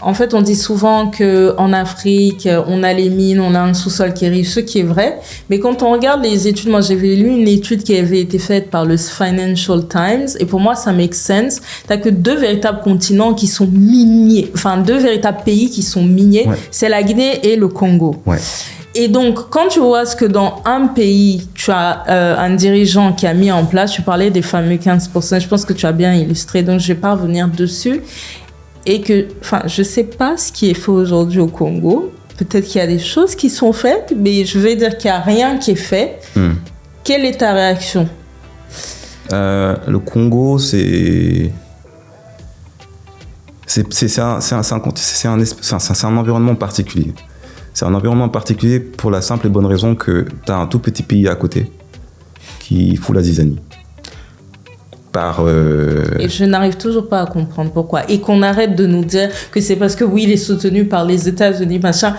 en fait on dit souvent qu'en Afrique on a les mines, on a un sous-sol qui est riche, ce qui est vrai, mais quand on regarde les études, moi j'avais lu une étude qui avait été faite par le Financial Times et pour moi ça make sense, t'as que 2 véritables continents qui sont miniers, enfin 2 véritables pays qui sont miniers, c'est la Guinée et le Congo. Et donc, quand tu vois ce que dans un pays, tu as un dirigeant qui a mis en place, tu parlais des fameux 15%, je pense que tu as bien illustré, donc je ne vais pas revenir dessus. Et que, enfin, je ne sais pas ce qui est fait aujourd'hui au Congo. Peut-être qu'il y a des choses qui sont faites, mais je vais dire qu'il n'y a rien qui est fait. Quelle est ta réaction ? Le Congo, c'est un environnement particulier. C'est un environnement particulier pour la simple et bonne raison que tu as un tout petit pays à côté qui fout la zizanie. Et je n'arrive toujours pas à comprendre pourquoi. Et qu'on arrête de nous dire que c'est parce que oui, il est soutenu par les États-Unis, machin.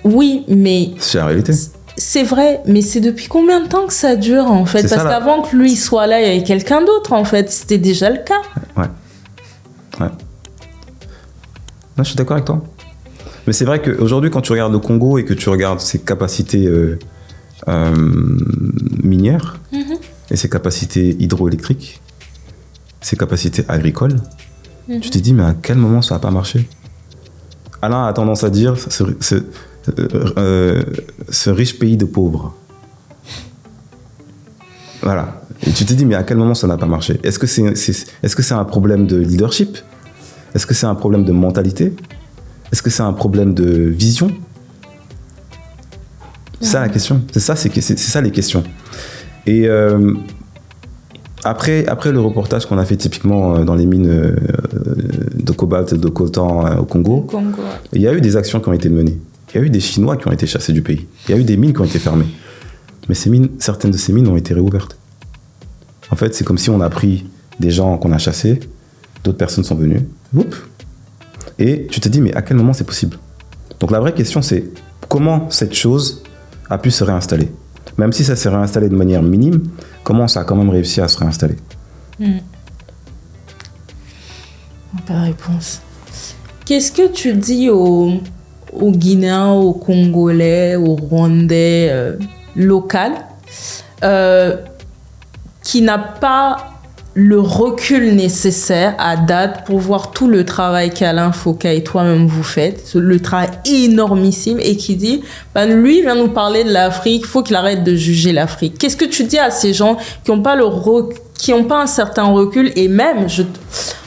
Oui, mais... C'est la réalité. C'est vrai, mais c'est depuis combien de temps que ça dure en fait ? Parce qu'avant que lui soit là, il y avait quelqu'un d'autre en fait. C'était déjà le cas. Ouais. Non, je suis d'accord avec toi. Mais c'est vrai qu'aujourd'hui, quand tu regardes le Congo et que tu regardes ses capacités minières et ses capacités hydroélectriques, ses capacités agricoles, tu te dis, mais à quel moment ça n'a pas marché ? Alain a tendance à dire ce riche pays de pauvres. Voilà. Et tu te dis, mais à quel moment ça n'a pas marché ? Est-ce que c'est un problème de leadership ? Est-ce que c'est un problème de mentalité ? Est-ce que c'est un problème de vision ? C'est ça la question. C'est ça les questions. Et après le reportage qu'on a fait typiquement dans les mines de cobalt et de coltan au Congo, il y a eu des actions qui ont été menées. Il y a eu des Chinois qui ont été chassés du pays. Il y a eu des mines qui ont été fermées. Mais certaines de ces mines ont été réouvertes. En fait, c'est comme si on a pris des gens qu'on a chassés, d'autres personnes sont venues, et tu te dis, mais à quel moment c'est possible ? Donc la vraie question, c'est comment cette chose a pu se réinstaller ? Même si ça s'est réinstallé de manière minime, comment ça a quand même réussi à se réinstaller ? Pas de réponse. Qu'est-ce que tu dis aux Guinéens, aux Congolais, aux Rwandais local qui n'a pas le recul nécessaire à date pour voir tout le travail qu'Alain Foka et toi-même vous faites, le travail énormissime, et qui dit, lui vient nous parler de l'Afrique, il faut qu'il arrête de juger l'Afrique. Qu'est-ce que tu dis à ces gens qui n'ont pas un certain recul? Et même,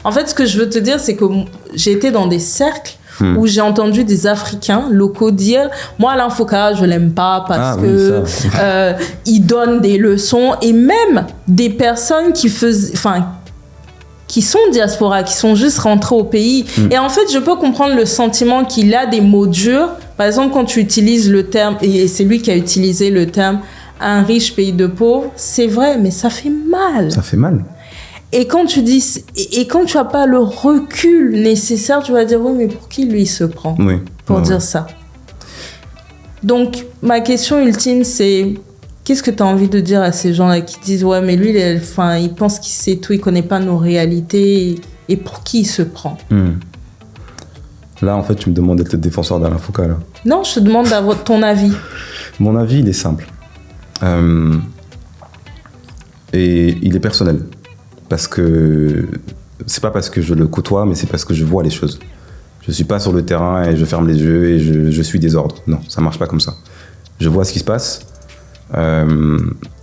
en fait, ce que je veux te dire, c'est que j'ai été dans des cercles où j'ai entendu des Africains locaux dire « Moi, Alain Foka, je l'aime pas parce que il donne des leçons. » Et même des personnes qui sont diaspora, qui sont juste rentrées au pays. Et en fait, je peux comprendre le sentiment qu'il a des mots durs. Par exemple, quand tu utilises le terme, et c'est lui qui a utilisé le terme « un riche pays de pauvres », c'est vrai, mais ça fait mal. Ça fait mal. Et quand tu dis, et quand tu n'as pas le recul nécessaire, tu vas dire, oui, mais pour qui lui il se prend pour dire ça? Donc, ma question ultime, c'est, qu'est-ce que tu as envie de dire à ces gens-là qui disent, ouais, mais lui, il pense qu'il sait tout, il ne connaît pas nos réalités, et pour qui il se prend? Là, en fait, tu me demandes d'être le défenseur d'Alain Foka, là. Non, je te demande d'avoir ton avis. Mon avis, il est simple. Et il est personnel. Parce que c'est pas parce que je le côtoie, mais c'est parce que je vois les choses. Je suis pas sur le terrain et je ferme les yeux et je suis des ordres. Non, ça marche pas comme ça. Je vois ce qui se passe.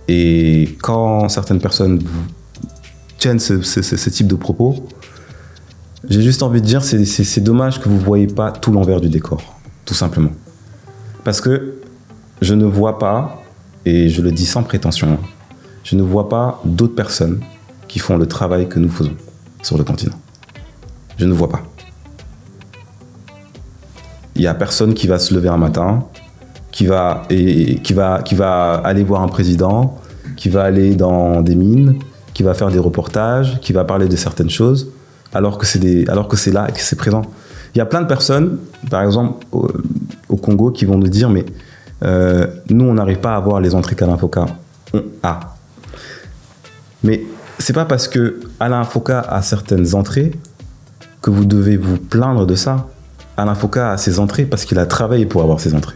Et quand certaines personnes tiennent ce type de propos, j'ai juste envie de dire c'est dommage que vous voyez pas tout l'envers du décor, tout simplement. Parce que je ne vois pas, et je le dis sans prétention, je ne vois pas d'autres personnes qui font le travail que nous faisons sur le continent. Je ne vois pas. Il n'y a personne qui va se lever un matin, qui va aller voir un président, qui va aller dans des mines, qui va faire des reportages, qui va parler de certaines choses, alors que c'est là et que c'est présent. Il y a plein de personnes, par exemple au Congo, qui vont nous dire, mais nous, on n'arrive pas à avoir les entrées qu'Alain Foka a. Mais c'est pas parce que Alain Foka a certaines entrées que vous devez vous plaindre de ça. Alain Foka a ses entrées parce qu'il a travaillé pour avoir ses entrées.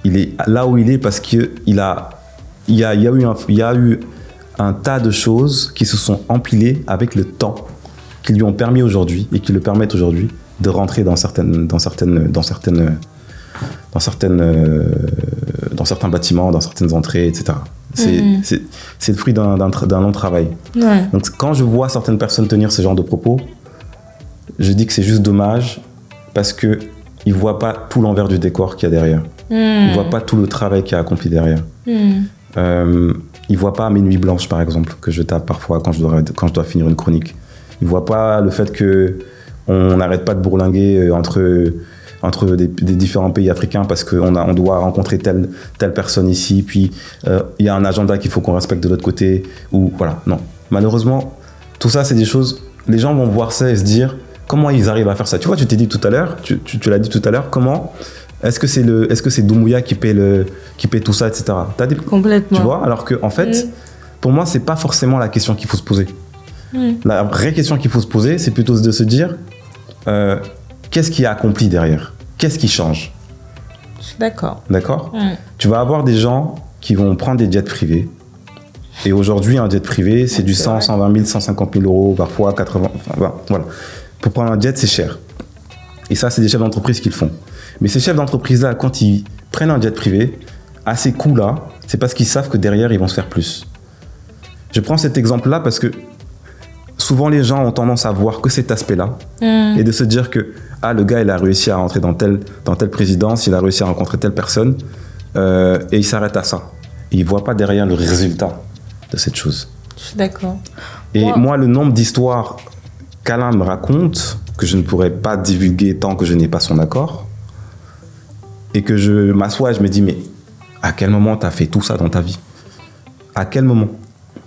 Il est là où il est parce qu'il y a eu un tas de choses qui se sont empilées avec le temps, qui lui ont permis aujourd'hui et qui le permettent aujourd'hui de rentrer dans certains bâtiments, dans certaines entrées, etc. C'est le fruit d'un long travail. Ouais. Donc quand je vois certaines personnes tenir ce genre de propos, je dis que c'est juste dommage parce qu'ils ne voient pas tout l'envers du décor qu'il y a derrière. Ils ne voient pas tout le travail qu'il y a accompli derrière. Ils ne voient pas mes nuits blanches, par exemple, que je tape parfois quand je dois finir une chronique. Ils ne voient pas le fait qu'on n'arrête pas de bourlinguer entre des différents pays africains parce qu'on doit rencontrer telle personne ici, puis il y a un agenda qu'il faut qu'on respecte de l'autre côté, ou voilà, non. Malheureusement, tout ça, c'est des choses, les gens vont voir ça et se dire, comment ils arrivent à faire ça? Tu vois, tu t'es dit tout à l'heure, tu l'as dit tout à l'heure, comment, est-ce que c'est Doumbouya qui paie tout ça, etc. Complètement. Tu vois, alors que, en fait, pour moi, c'est pas forcément la question qu'il faut se poser. La vraie question qu'il faut se poser, c'est plutôt de se dire, qu'est-ce qui est accompli derrière? Qu'est-ce qui change? Je suis d'accord. D'accord? Tu vas avoir des gens qui vont prendre des jets privés. Et aujourd'hui, un jet privé, c'est du 100, 120 000, 150 000 euros, parfois 80... Enfin, voilà. Pour prendre un jet, c'est cher. Et ça, c'est des chefs d'entreprise qui le font. Mais ces chefs d'entreprise-là, quand ils prennent un jet privé, à ces coûts-là, c'est parce qu'ils savent que derrière, ils vont se faire plus. Je prends cet exemple-là parce que souvent, les gens ont tendance à voir que cet aspect-là et de se dire que le gars, il a réussi à rentrer dans telle présidence, il a réussi à rencontrer telle personne et il s'arrête à ça. Et il ne voit pas derrière le résultat de cette chose. Je suis d'accord. Et moi, le nombre d'histoires qu'Alain me raconte, que je ne pourrais pas divulguer tant que je n'ai pas son accord, et que je m'assois et je me dis, mais à quel moment tu as fait tout ça dans ta vie? À quel moment?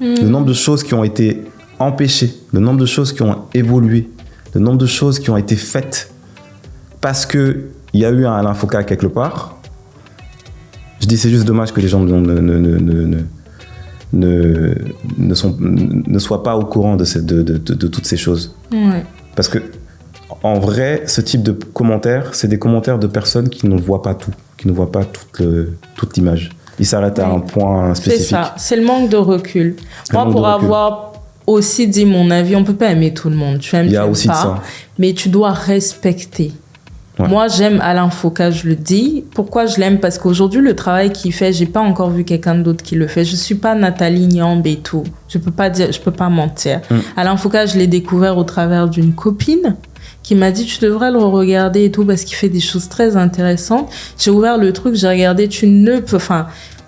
Le nombre de choses qui ont été empêchées, le nombre de choses qui ont évolué, le nombre de choses qui ont été faites parce qu'il y a eu un Alain Foka quelque part. Je dis, c'est juste dommage que les gens ne soient pas au courant de toutes ces choses. Parce que, en vrai, ce type de commentaires, c'est des commentaires de personnes qui ne voient pas tout, qui ne voient pas toute l'image. Ils s'arrêtent à un point spécifique. C'est ça, c'est le manque de recul. Moi, pour avoir aussi dire mon avis. On peut pas aimer tout le monde. Tu aimes, Il y a tu aimes aussi pas, ça. mais tu dois respecter. Ouais. Moi, j'aime Alain Foka, je le dis. Pourquoi je l'aime? Parce qu'aujourd'hui, le travail qu'il fait, j'ai pas encore vu quelqu'un d'autre qui le fait. Je suis pas Nathalie Niambe et tout. Je peux pas mentir. Alain Foka, je l'ai découvert au travers d'une copine qui m'a dit, tu devrais le regarder et tout parce qu'il fait des choses très intéressantes. J'ai ouvert le truc, j'ai regardé,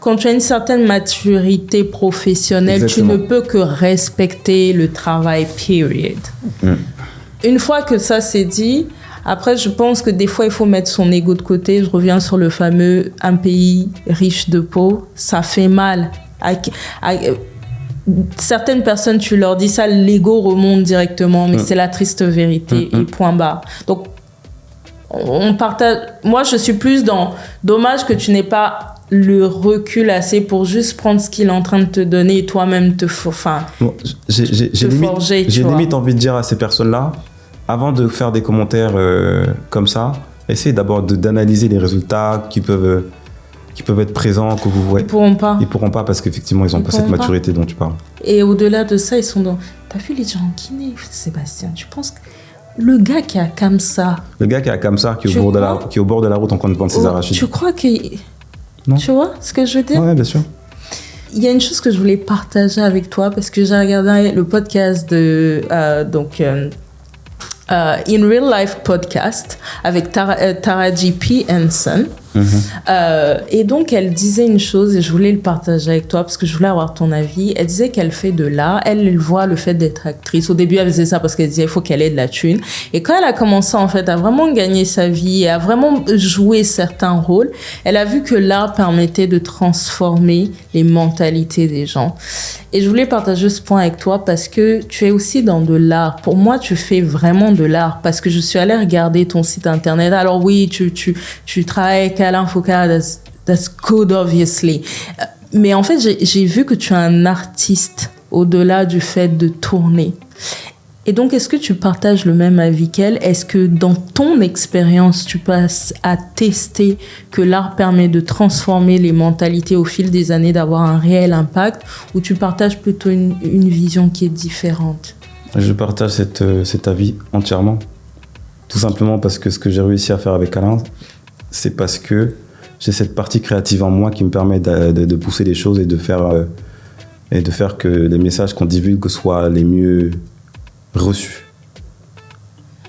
quand tu as une certaine maturité professionnelle, Exactement. tu ne peux que respecter le travail, period. Une fois que ça c'est dit, après, je pense que des fois, il faut mettre son ego de côté. Je reviens sur le fameux « un pays riche de peau ». Ça fait mal. Certaines personnes, tu leur dis ça, l'ego remonte directement, mais c'est la triste vérité et point barre. Donc, on partage... Moi, je suis plus dans... Dommage que tu n'aies pas le recul assez pour juste prendre ce qu'il est en train de te donner et toi-même Bon, j'ai limite envie de dire à ces personnes-là, avant de faire des commentaires comme ça, essayez d'abord d'analyser les résultats qui peuvent être présents, que vous voyez. Ils pourront pas parce qu'effectivement, ils n'ont pas cette maturité dont tu parles. Et au-delà de ça, ils sont dans... T'as vu les gens en Guinée, Sébastien? Tu penses que le gars qui a Kamsa... Le gars qui a Kamsa, qui est au bord de la route en train de vendre ses arachides. Tu crois que... Non. Tu vois ce que je veux dire? Ouais, bien sûr. Il y a une chose que je voulais partager avec toi parce que j'ai regardé le podcast de... In Real Life podcast avec Taraji P. Henson. Et donc, elle disait une chose et je voulais le partager avec toi parce que je voulais avoir ton avis. Elle disait qu'elle fait de l'art. Elle voit le fait d'être actrice. Au début, elle faisait ça parce qu'elle disait il faut qu'elle ait de la thune. Et quand elle a commencé en fait à vraiment gagner sa vie et à vraiment jouer certains rôles, elle a vu que l'art permettait de transformer les mentalités des gens. Et je voulais partager ce point avec toi parce que tu es aussi dans de l'art. Pour moi, tu fais vraiment de l'art parce que je suis allée regarder ton site internet. Alors oui, tu travailles avec Alain Foka, that's good obviously. Mais en fait, j'ai vu que tu es un artiste au-delà du fait de tourner. Et donc, est-ce que tu partages le même avis qu'elle? Est-ce que dans ton expérience, tu passes à tester que l'art permet de transformer les mentalités au fil des années, d'avoir un réel impact, ou tu partages plutôt une vision qui est différente? Je partage cet avis entièrement. Tout simplement parce que ce que j'ai réussi à faire avec Alain, c'est parce que j'ai cette partie créative en moi qui me permet de pousser les choses et de faire que les messages qu'on divulgue soient les mieux reçus.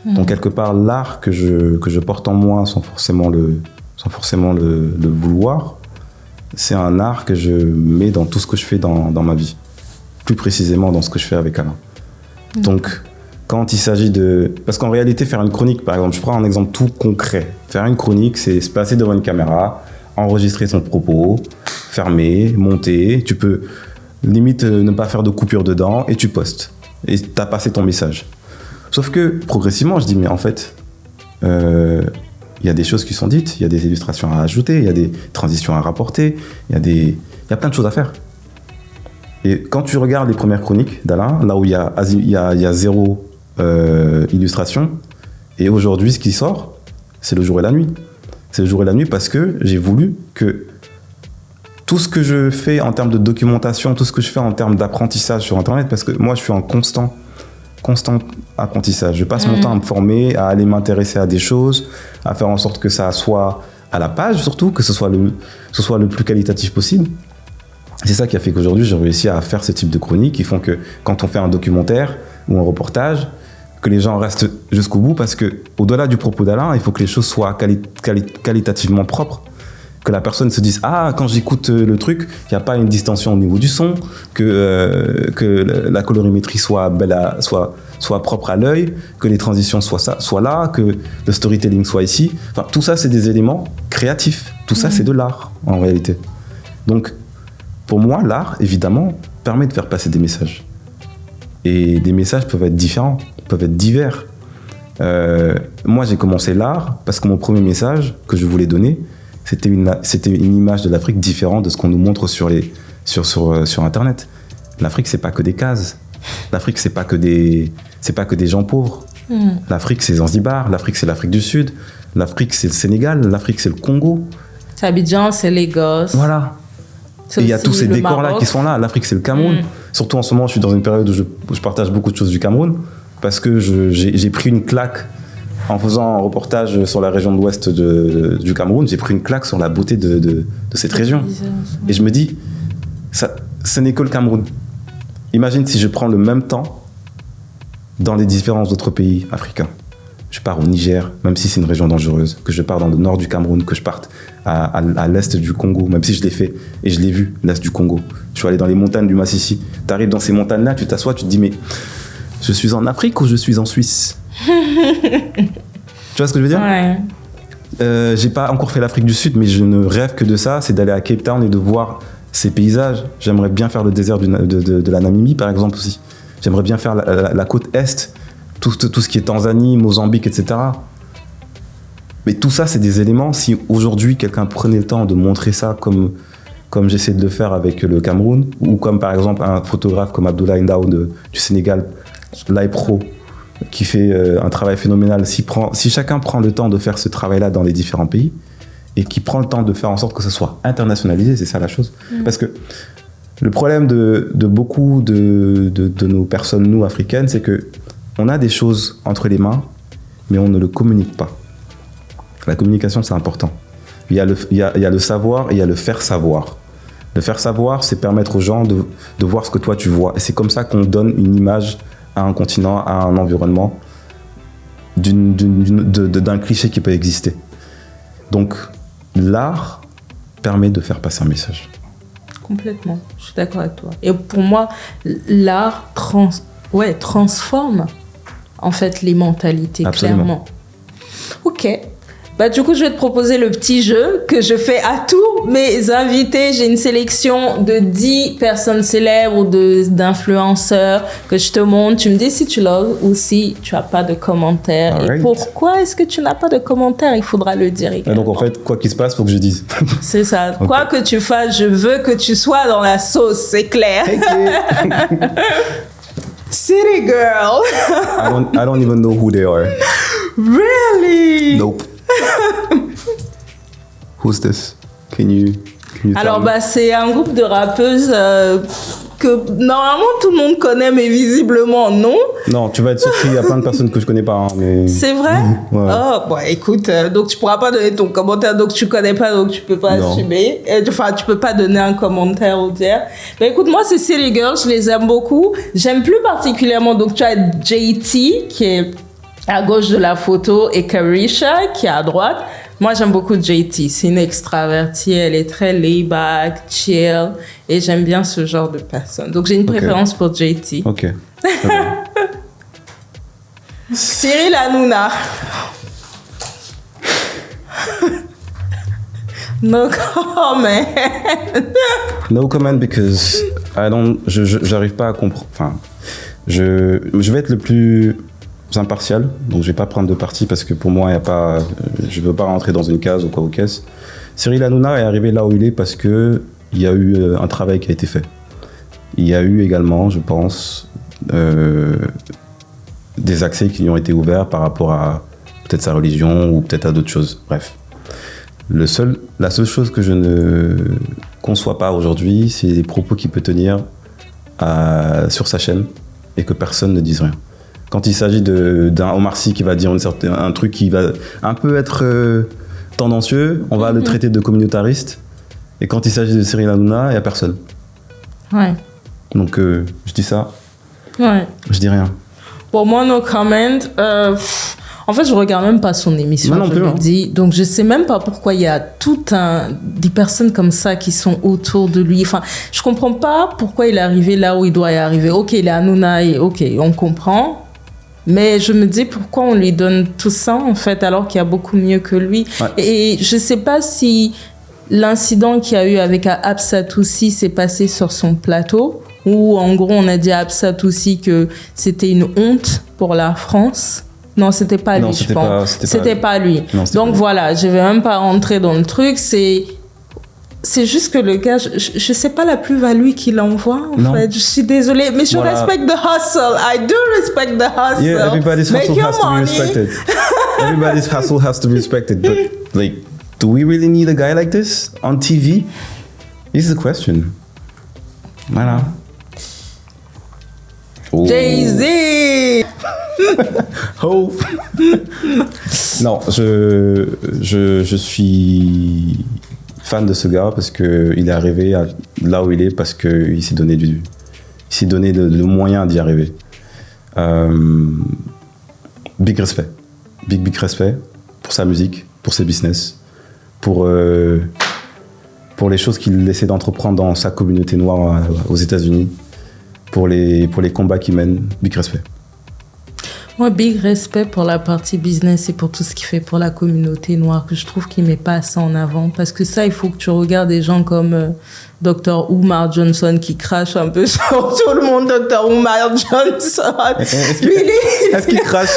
Donc quelque part, l'art que je porte en moi sans forcément le vouloir, c'est un art que je mets dans tout ce que je fais dans ma vie. Plus précisément dans ce que je fais avec Alain. Donc, quand il s'agit de... Parce qu'en réalité, faire une chronique, par exemple, je prends un exemple tout concret. Faire une chronique, c'est se placer devant une caméra, enregistrer son propos, fermer, monter. Tu peux limite ne pas faire de coupure dedans et tu postes. Et tu as passé ton message. Sauf que, progressivement, je dis, mais en fait, il y a des choses qui sont dites, il y a des illustrations à ajouter, il y a des transitions à rapporter, il y a plein de choses à faire. Et quand tu regardes les premières chroniques d'Alain, là où il y a zéro illustration, et aujourd'hui, ce qui sort, c'est le jour et la nuit. C'est le jour et la nuit parce que j'ai voulu que tout ce que je fais en termes de documentation, tout ce que je fais en termes d'apprentissage sur Internet, parce que moi, je suis en constant apprentissage. Je passe mon temps à me former, à aller m'intéresser à des choses, à faire en sorte que ça soit à la page surtout, que ce soit le plus qualitatif possible. C'est ça qui a fait qu'aujourd'hui, j'ai réussi à faire ce type de chroniques qui font que quand on fait un documentaire ou un reportage, que les gens restent jusqu'au bout parce que au-delà du propos d'Alain, il faut que les choses soient qualitativement propres. Que la personne se dise « Ah, quand j'écoute le truc, il n'y a pas une distorsion au niveau du son, que la colorimétrie soit propre à l'œil, que les transitions soient là, que le storytelling soit ici. » Enfin, tout ça, c'est des éléments créatifs. Tout ça, c'est de l'art, en réalité. Donc, pour moi, l'art, évidemment, permet de faire passer des messages. Et des messages peuvent être différents, peuvent être divers. Moi, j'ai commencé l'art parce que mon premier message que je voulais donner, c'était une image de l'Afrique différente de ce qu'on nous montre sur Internet. L'Afrique, c'est pas que des cases. L'Afrique, c'est pas que des gens pauvres. L'Afrique, c'est Zanzibar. L'Afrique, c'est l'Afrique du Sud. L'Afrique, c'est le Sénégal. L'Afrique, c'est le Congo. C'est Abidjan, c'est Lagos. Voilà. Et il y a tous ces décors-là qui sont là. L'Afrique, c'est le Cameroun. Surtout en ce moment, je suis dans une période où je partage beaucoup de choses du Cameroun, parce que j'ai pris une claque en faisant un reportage sur la région de l'ouest du Cameroun. J'ai pris une claque sur la beauté de cette région. Et je me dis, ce n'est que le Cameroun. Imagine si je prends le même temps dans les différents autres pays africains. Je pars au Niger, même si c'est une région dangereuse, que je pars dans le nord du Cameroun, que je parte à l'est du Congo, même si je l'ai fait et je l'ai vu, l'est du Congo. Je suis allé dans les montagnes du Massissi. Tu arrives dans ces montagnes-là, tu t'assois, tu te dis, mais je suis en Afrique ou je suis en Suisse? Tu vois ce que je veux dire? Ouais. J'ai pas encore fait l'Afrique du Sud, mais je ne rêve que de ça, c'est d'aller à Cape Town et de voir ces paysages. J'aimerais bien faire le désert de la Namibie, par exemple, aussi. J'aimerais bien faire la côte Est, tout ce qui est Tanzanie, Mozambique, etc. Mais tout ça, c'est des éléments. Si aujourd'hui, quelqu'un prenait le temps de montrer ça comme j'essaie de le faire avec le Cameroun, ou comme par exemple un photographe comme Abdoulaye Ndao du Sénégal, l'IPRO, qui fait un travail phénoménal. Si chacun prend le temps de faire ce travail-là dans les différents pays, et qui prend le temps de faire en sorte que ça soit internationalisé, c'est ça la chose. Parce que le problème de beaucoup de nos personnes, nous, africaines, c'est qu'on a des choses entre les mains, mais on ne le communique pas. La communication, c'est important. Il y a le savoir et il y a le faire savoir. Le faire savoir, c'est permettre aux gens de voir ce que toi, tu vois. Et c'est comme ça qu'on donne une image à un continent, à un environnement, d'un cliché qui peut exister. Donc, l'art permet de faire passer un message. Complètement, je suis d'accord avec toi. Et pour moi, l'art transforme en fait les mentalités. Absolument. Clairement. Ok. Bah, du coup, je vais te proposer le petit jeu que je fais à tous mes invités. J'ai une sélection de 10 personnes célèbres ou d'influenceurs que je te montre. Tu me dis si tu l'as ou si tu n'as pas de commentaires. Right. Et pourquoi est-ce que tu n'as pas de commentaires? Il faudra le dire également. Donc, en fait, quoi qu'il se passe, il faut que je dise. C'est ça. Okay. Quoi que tu fasses, je veux que tu sois dans la sauce, c'est clair. City girl. I don't even know who they are. Really? Nope. Who's this? Can you Alors, c'est un groupe de rappeuses que normalement tout le monde connaît, mais visiblement non. Non, tu vas être surpris, il y a plein de personnes que je connais pas. Hein, mais... C'est vrai? Ouais. Oh, bon, écoute, donc tu pourras pas donner ton commentaire, donc tu connais pas, donc tu peux pas assumer. Enfin, tu peux pas donner un commentaire ou dire. Mais écoute, moi, c'est City Girls, je les aime beaucoup. J'aime plus particulièrement, donc tu as JT qui est à gauche de la photo et Carisha qui est à droite. Moi, j'aime beaucoup JT. C'est une extravertie. Elle est très laid-back, chill. Et j'aime bien ce genre de personne. Donc, j'ai une préférence pour JT. Ok. Cyril Hanouna. No comment. No comment because j'arrive pas à comprendre. Enfin, je vais être le plus impartial, donc je vais pas prendre de parti parce que pour moi, je veux pas rentrer dans une case ou quoi ou qu'est-ce. Cyril Hanouna est arrivé là où il est parce que il y a eu un travail qui a été fait. Il y a eu également, je pense, des accès qui lui ont été ouverts par rapport à peut-être sa religion ou peut-être à d'autres choses. Bref. La seule chose que je ne conçois pas aujourd'hui, c'est les propos qu'il peut tenir sur sa chaîne et que personne ne dise rien. Quand il s'agit d'un Omar Sy qui va dire un truc qui va un peu être tendancieux, on va le traiter de communautariste. Et quand il s'agit de Cyril Hanouna, il n'y a personne. Ouais. Donc, je dis ça. Ouais. Je dis rien. Pour moi, no comment. En fait, je regarde même pas son émission, je le dis. Donc, je sais même pas pourquoi il y a des personnes comme ça qui sont autour de lui. Enfin, je comprends pas pourquoi il est arrivé là où il doit y arriver. Ok, il est Hanouna et ok, on comprend. Mais je me dis pourquoi on lui donne tout ça, en fait, alors qu'il y a beaucoup mieux que lui. Ouais. Et je sais pas si l'incident qu'il y a eu avec Absa Toussi s'est passé sur son plateau, où en gros, on a dit à Absa Toussi que c'était une honte pour la France. Non, c'était pas lui, je pense. C'était pas lui. Non, donc voilà, je vais même pas rentrer dans le truc. C'est juste que le gars, je sais pas la plus-value qu'il envoie, en fait. Je suis désolée, mais je respecte the hustle. I do respect the hustle. Yeah, everybody's hustle has to be respected. Everybody's hustle has to be respected. But, like, do we really need a guy like this on TV? This is the question. Voilà. Oh. Jay-Z. Oh. Non, je suis fan de ce gars parce qu'il est arrivé là où il est parce qu'il s'est donné le moyen d'y arriver. Big respect. Big respect pour sa musique, pour ses business, pour les choses qu'il essaie d'entreprendre dans sa communauté noire aux États-Unis, pour les combats qu'il mène. Big respect. Moi, big respect pour la partie business et pour tout ce qu'il fait pour la communauté noire, que je trouve qu'il ne met pas ça en avant. Parce que ça, il faut que tu regardes des gens comme Dr. Umar Johnson qui crache un peu sur tout le monde. Dr. Umar Johnson. Est-ce qu'il crache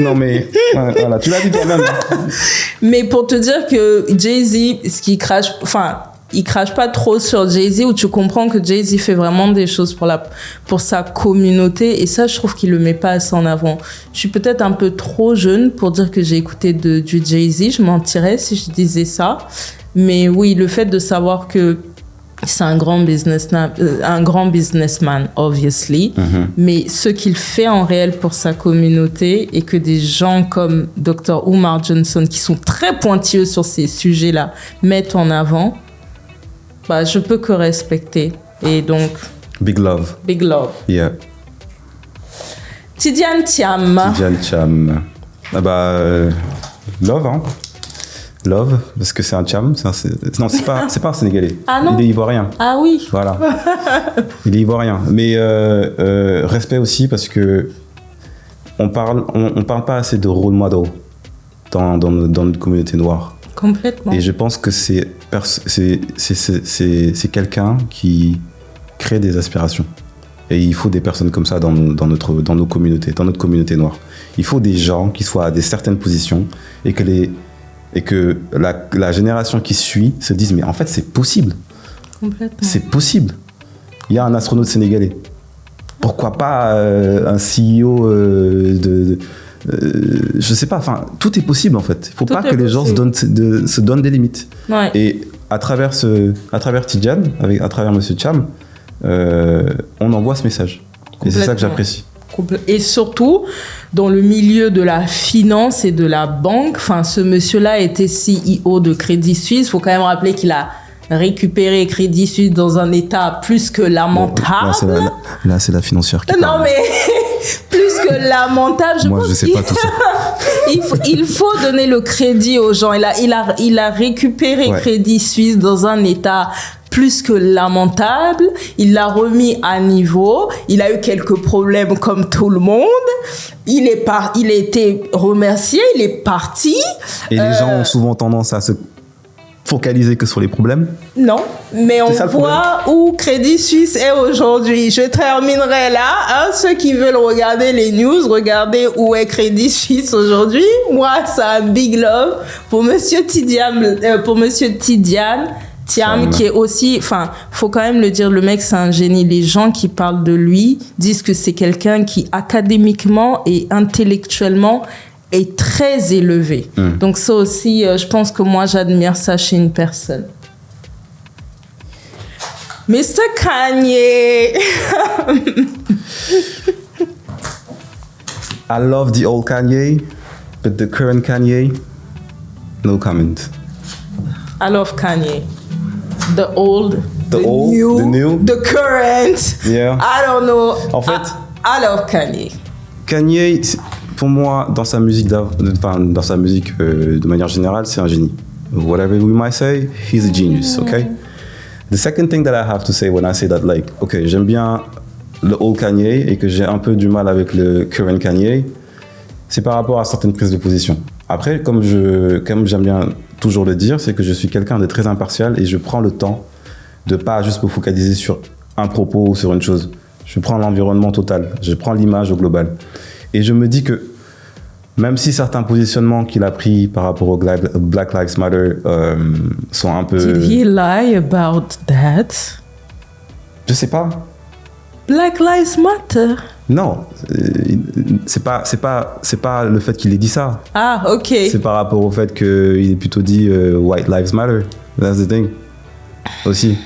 Non, mais voilà, tu l'as dit toi-même. Mais pour te dire que Jay-Z, ce qu'il crache... Enfin, il crache pas trop sur Jay-Z, où tu comprends que Jay-Z fait vraiment des choses pour sa communauté, et ça, je trouve qu'il le met pas assez en avant. Je suis peut-être un peu trop jeune pour dire que j'ai écouté du Jay-Z, je mentirais si je disais ça, mais oui, le fait de savoir que c'est un grand businessman, obviously, mais ce qu'il fait en réel pour sa communauté, et que des gens comme Dr. Umar Johnson, qui sont très pointilleux sur ces sujets-là, mettent en avant, bah, je peux que respecter. Et donc... Big love. Big love. Yeah. Tidiane Thiam. Love, hein. Love, parce que c'est un Thiam. Non, c'est pas un Sénégalais. Ah non. Il est ivoirien. Ah oui. Voilà. Il est ivoirien. Mais respect aussi, parce que on parle pas assez de role model dans notre communauté noire. Complètement. Et je pense que c'est quelqu'un qui crée des aspirations. Et il faut des personnes comme ça dans nos communautés, dans notre communauté noire. Il faut des gens qui soient à certaines positions et que la génération qui suit se dise mais en fait c'est possible. Complètement. C'est possible. Il y a un astronaute sénégalais. Pourquoi pas un CEO je sais pas, enfin, tout est possible en fait. Il faut pas que les gens se donnent des limites. Ouais. Et à travers Tidiane, à travers Monsieur Thiam, on envoie ce message. Et c'est ça que j'apprécie. Et surtout, dans le milieu de la finance et de la banque, enfin, ce monsieur-là était CEO de Crédit Suisse. Il faut quand même rappeler qu'il a récupéré Crédit Suisse dans un état plus que lamentable. Bon, là, c'est la financière qui parle. Non, mais plus que lamentable. Moi, je sais pas tout ça. Il faut donner le crédit aux gens. Il a récupéré Crédit Suisse dans un état plus que lamentable. Il l'a remis à niveau. Il a eu quelques problèmes comme tout le monde. Il a été remercié. Il est parti. Et les gens ont souvent tendance à se focaliser que sur les problèmes. Non, mais on voit où Crédit Suisse est aujourd'hui. Je terminerai là. Hein, ceux qui veulent regarder les news, regardez où est Crédit Suisse aujourd'hui. Moi, c'est un big love pour Monsieur Tidiane, Thiam, qui est aussi, enfin, faut quand même le dire, le mec, c'est un génie. Les gens qui parlent de lui disent que c'est quelqu'un qui, académiquement et intellectuellement, est très élevé. Donc ça aussi, je pense que moi, j'admire ça chez une personne. Mr. Kanye. I love the old Kanye, but the current Kanye, no comment. I love Kanye. The old, the new, the current. Yeah. I don't know. En fait, I love Kanye. Kanye, pour moi, dans sa musique, de manière générale, c'est un génie. Whatever we might say, he's a genius, okay? The second thing that I have to say when I say that, like, okay, j'aime bien le old Kanye et que j'ai un peu du mal avec le current Kanye, c'est par rapport à certaines prises de position. Après, comme j'aime bien toujours le dire, c'est que je suis quelqu'un de très impartial et je prends le temps de pas juste me focaliser sur un propos ou sur une chose. Je prends l'environnement total, je prends l'image au global. Et je me dis que même si certains positionnements qu'il a pris par rapport au Black Lives Matter sont un peu... Did he lie about that? Je sais pas. Black Lives Matter? Non, c'est pas le fait qu'il ait dit ça. Ah, ok. C'est par rapport au fait qu'il ait plutôt dit White Lives Matter. That's the thing. Aussi.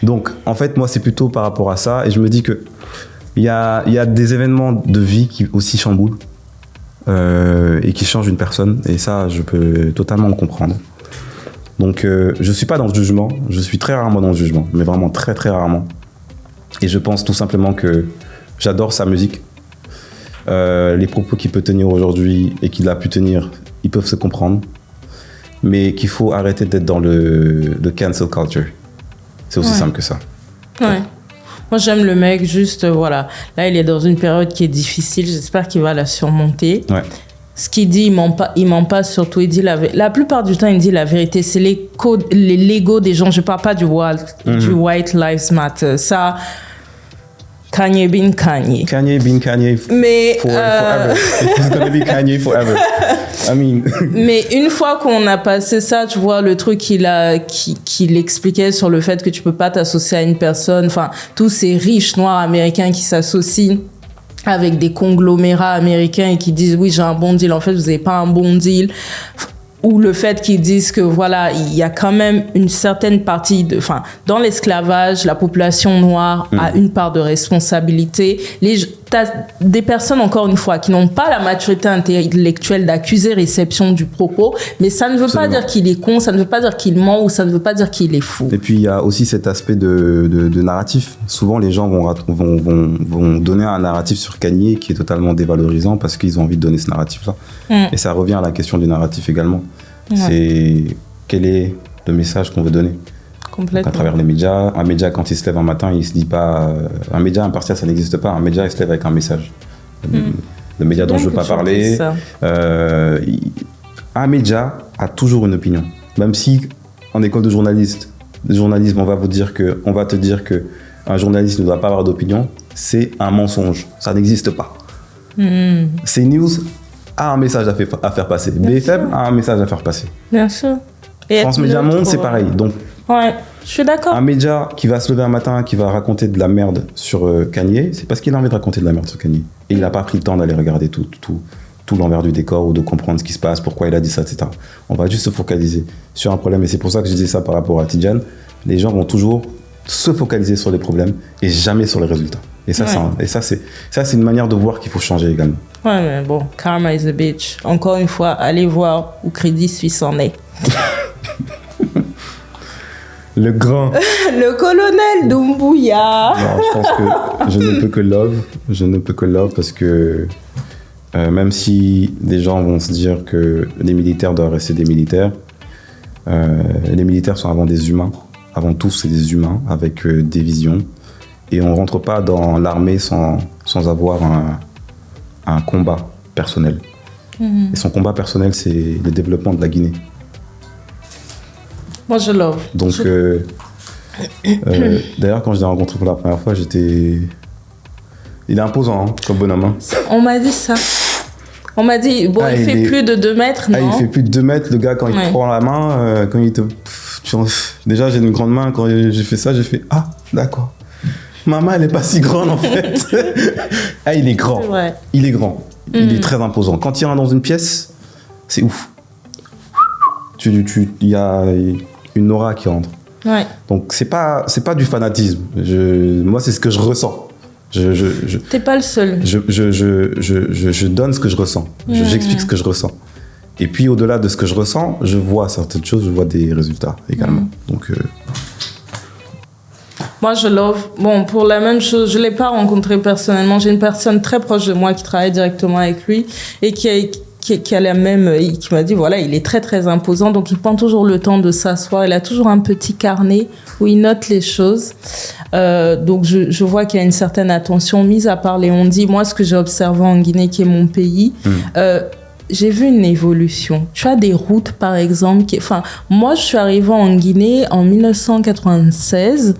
Donc, en fait, moi, c'est plutôt par rapport à ça. Et je me dis que Il y a des événements de vie qui aussi chamboulent et qui changent une personne. Et ça, je peux totalement le comprendre. Donc, je suis pas dans le jugement. Je suis très rarement dans le jugement, mais vraiment très très rarement. Et je pense tout simplement que j'adore sa musique. Les propos qu'il peut tenir aujourd'hui et qu'il a pu tenir, ils peuvent se comprendre. Mais qu'il faut arrêter d'être dans le cancel culture. C'est aussi simple que ça. Ouais. Moi, j'aime le mec, juste, voilà. Là, il est dans une période qui est difficile. J'espère qu'il va la surmonter. Ouais. Ce qu'il dit, il ment pas, surtout. Il dit la plupart du temps, il dit la vérité. C'est l'ego des gens. Je parle pas du White Lives Matter. Ça, Kanye been Kanye. Kanye been Kanye mais forever. It's gonna be Kanye forever. I mean. Mais une fois qu'on a passé ça, tu vois, le truc qu'il expliquait sur le fait que tu peux pas t'associer à une personne, enfin, tous ces riches noirs américains qui s'associent avec des conglomérats américains et qui disent oui, j'ai un bon deal, en fait, vous n'avez pas un bon deal. Ou le fait qu'ils disent que voilà, il y a quand même une certaine partie dans l'esclavage, la population noire a une part de responsabilité. T'as des personnes, encore une fois, qui n'ont pas la maturité intellectuelle d'accuser réception du propos, mais ça ne veut pas dire qu'il est con, ça ne veut pas dire qu'il ment ou ça ne veut pas dire qu'il est fou. Et puis il y a aussi cet aspect de narratif. Souvent les gens vont donner un narratif sur Kanye qui est totalement dévalorisant parce qu'ils ont envie de donner ce narratif-là. Et ça revient à la question du narratif également. C'est quel est le message qu'on veut donner. Complètement. À travers les médias. Un média, quand il se lève un matin, il se dit pas... un média impartial, ça n'existe pas. Un média, il se lève avec un message. Le média dont je ne veux pas parler. Un média a toujours une opinion. Même si, en école de journalisme, on va te dire que un journaliste ne doit pas avoir d'opinion, c'est un mensonge. Ça n'existe pas. CNews a un message à faire passer. BFM a un message à faire passer. Bien sûr. Et France Média Monde, c'est pareil. Donc, ouais, je suis d'accord. Un média qui va se lever un matin, qui va raconter de la merde sur Kanye, c'est parce qu'il a envie de raconter de la merde sur Kanye. Et il n'a pas pris le temps d'aller regarder tout l'envers du décor ou de comprendre ce qui se passe, pourquoi il a dit ça, etc. On va juste se focaliser sur un problème. Et c'est pour ça que je dis ça par rapport à Tidjane. Les gens vont toujours se focaliser sur les problèmes et jamais sur les résultats. Et ça, c'est une manière de voir qu'il faut changer également. Ouais, mais bon, karma is a bitch. Encore une fois, allez voir où Crédit Suisse en est. Le grand. Le colonel Doumbouya. Non, je pense que je ne peux que love. Je ne peux que love parce que même si des gens vont se dire que les militaires doivent rester des militaires, les militaires sont avant des humains. Avant tout, c'est des humains avec des visions. Et on ne rentre pas dans l'armée sans avoir un combat personnel. Et son combat personnel, c'est le développement de la Guinée. Moi, je love. Donc, d'ailleurs, quand je l'ai rencontré pour la première fois, il est imposant, hein, comme bonhomme. Hein. On m'a dit ça. On m'a dit, bon, il fait plus de 2 mètres, non? Il fait plus de 2 mètres, le gars, quand il te prend la main, quand il te... Déjà, j'ai une grande main, quand j'ai fait ça, j'ai fait, ah, d'accord. Ma main, elle n'est pas si grande, en fait. Il est grand. Il est grand. Il est très imposant. Quand il rentre dans une pièce, c'est ouf. Il y a une aura qui rentre. Ouais. Donc, c'est pas du fanatisme. Moi, c'est ce que je ressens. T'es pas le seul. Je donne ce que je ressens. J'explique ce que je ressens. Et puis, au-delà de ce que je ressens, je vois certaines choses, je vois des résultats également. Donc... Moi, je love. Bon, pour la même chose, je ne l'ai pas rencontré personnellement. J'ai une personne très proche de moi qui travaille directement avec lui et qui a la même, qui m'a dit, voilà, il est très, très imposant. Donc, il prend toujours le temps de s'asseoir. Il a toujours un petit carnet où il note les choses. Donc, je vois qu'il y a une certaine attention, mise à part les on-dit. Moi, ce que j'ai observé en Guinée, qui est mon pays, j'ai vu une évolution. Tu as des routes, par exemple. Moi, je suis arrivée en Guinée en 1996.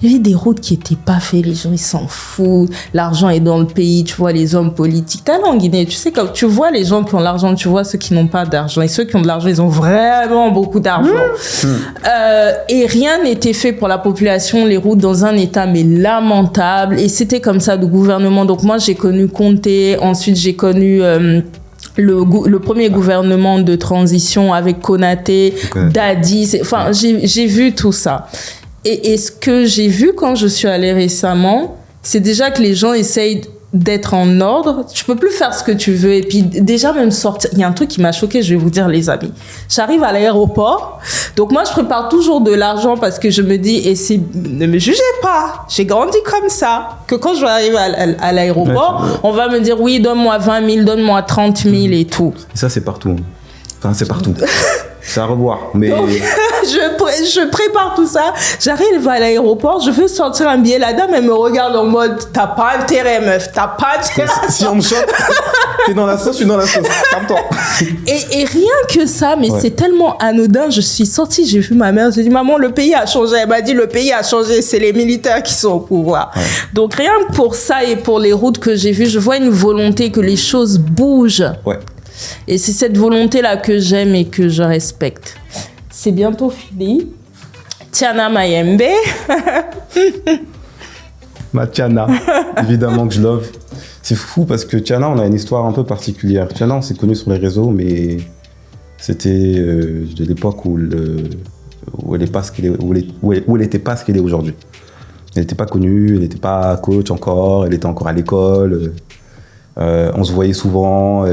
Il y avait des routes qui n'étaient pas faites. Les gens, ils s'en foutent. L'argent est dans le pays. Tu vois les hommes politiques. T'as en Guinée, tu sais, quand tu vois les gens qui ont l'argent, tu vois ceux qui n'ont pas d'argent. Et ceux qui ont de l'argent, ils ont vraiment beaucoup d'argent. Et rien n'était fait pour la population. Les routes dans un état, mais lamentable. Et c'était comme ça, le gouvernement. Donc, moi, j'ai connu Conté. Ensuite, j'ai connu... le premier gouvernement de transition avec Konaté, Dadi, j'ai vu tout ça. Et ce que j'ai vu quand je suis allée récemment, c'est déjà que les gens essayent d'être en ordre. Tu peux plus faire ce que tu veux. Et puis, déjà, même sortir. Il y a un truc qui m'a choqué, je vais vous dire, les amis. J'arrive à l'aéroport. Donc, moi, je prépare toujours de l'argent parce que je me dis, ne me jugez pas. J'ai grandi comme ça. Que quand je vais arriver à l'aéroport, on va me dire, oui, donne-moi 20 000, donne-moi 30 000 et tout. Et ça, c'est partout. Enfin, c'est partout. C'est à revoir. Mais... Donc, je prépare tout ça. J'arrive à l'aéroport, je veux sortir un billet. La dame, elle me regarde en mode, t'as pas intérêt, meuf. T'as pas intérêt. Si on me chope, t'es dans la sauce, je suis dans la sauce. Calme-toi. Et rien que ça, mais c'est tellement anodin. Je suis sortie, j'ai vu ma mère, j'ai dit, maman, le pays a changé. Elle m'a dit, le pays a changé, c'est les militaires qui sont au pouvoir. Ouais. Donc, rien que pour ça et pour les routes que j'ai vues, je vois une volonté que les choses bougent. Ouais. Et c'est cette volonté-là que j'aime et que je respecte. C'est bientôt fini. Tiana Mayembe. Ma Tiana, évidemment que je love. C'est fou parce que Tiana, on a une histoire un peu particulière. Tiana, on s'est connus sur les réseaux, mais c'était de l'époque où elle n'était pas ce qu'elle est aujourd'hui. Elle n'était pas connue, elle n'était pas coach encore, elle était encore à l'école. On se voyait souvent.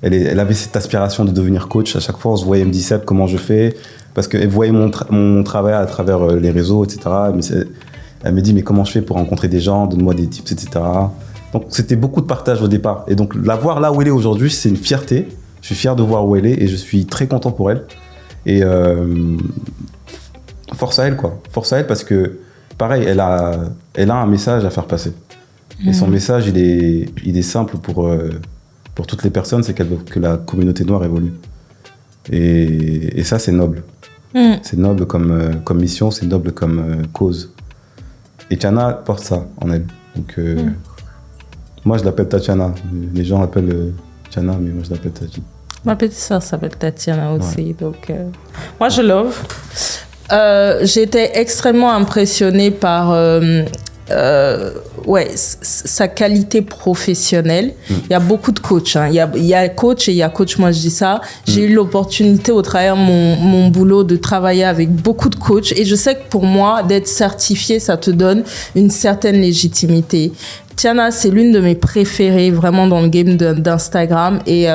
Elle avait cette aspiration de devenir coach. À chaque fois, on se voyait, elle me disait comment je fais. Parce qu'elle voyait mon travail à travers les réseaux, etc. Elle me dit, mais comment je fais pour rencontrer des gens, donne-moi des tips, etc. Donc, c'était beaucoup de partage au départ. Et donc, la voir là où elle est aujourd'hui, c'est une fierté. Je suis fier de voir où elle est et je suis très content pour elle. Et force à elle, quoi. Force à elle parce que, pareil, elle a un message à faire passer. Et son message, il est simple pour toutes les personnes, c'est qu'elle veut que la communauté noire évolue. Et ça, c'est noble. C'est noble comme mission, c'est noble comme cause. Et Tiana porte ça en elle. Donc, moi, je l'appelle Tatiana. Les gens l'appellent Tiana, mais moi, je l'appelle Tati. Ma petite sœur s'appelle Tatiana aussi. Ouais. Donc, moi, je love. J'étais extrêmement impressionnée par... sa qualité professionnelle. Il y a beaucoup de coachs. Hein. Il y a coach et il y a coach, moi je dis ça. J'ai eu l'opportunité au travers de mon boulot de travailler avec beaucoup de coachs et je sais que pour moi, d'être certifié, ça te donne une certaine légitimité. Tiana, c'est l'une de mes préférées vraiment dans le game d'Instagram et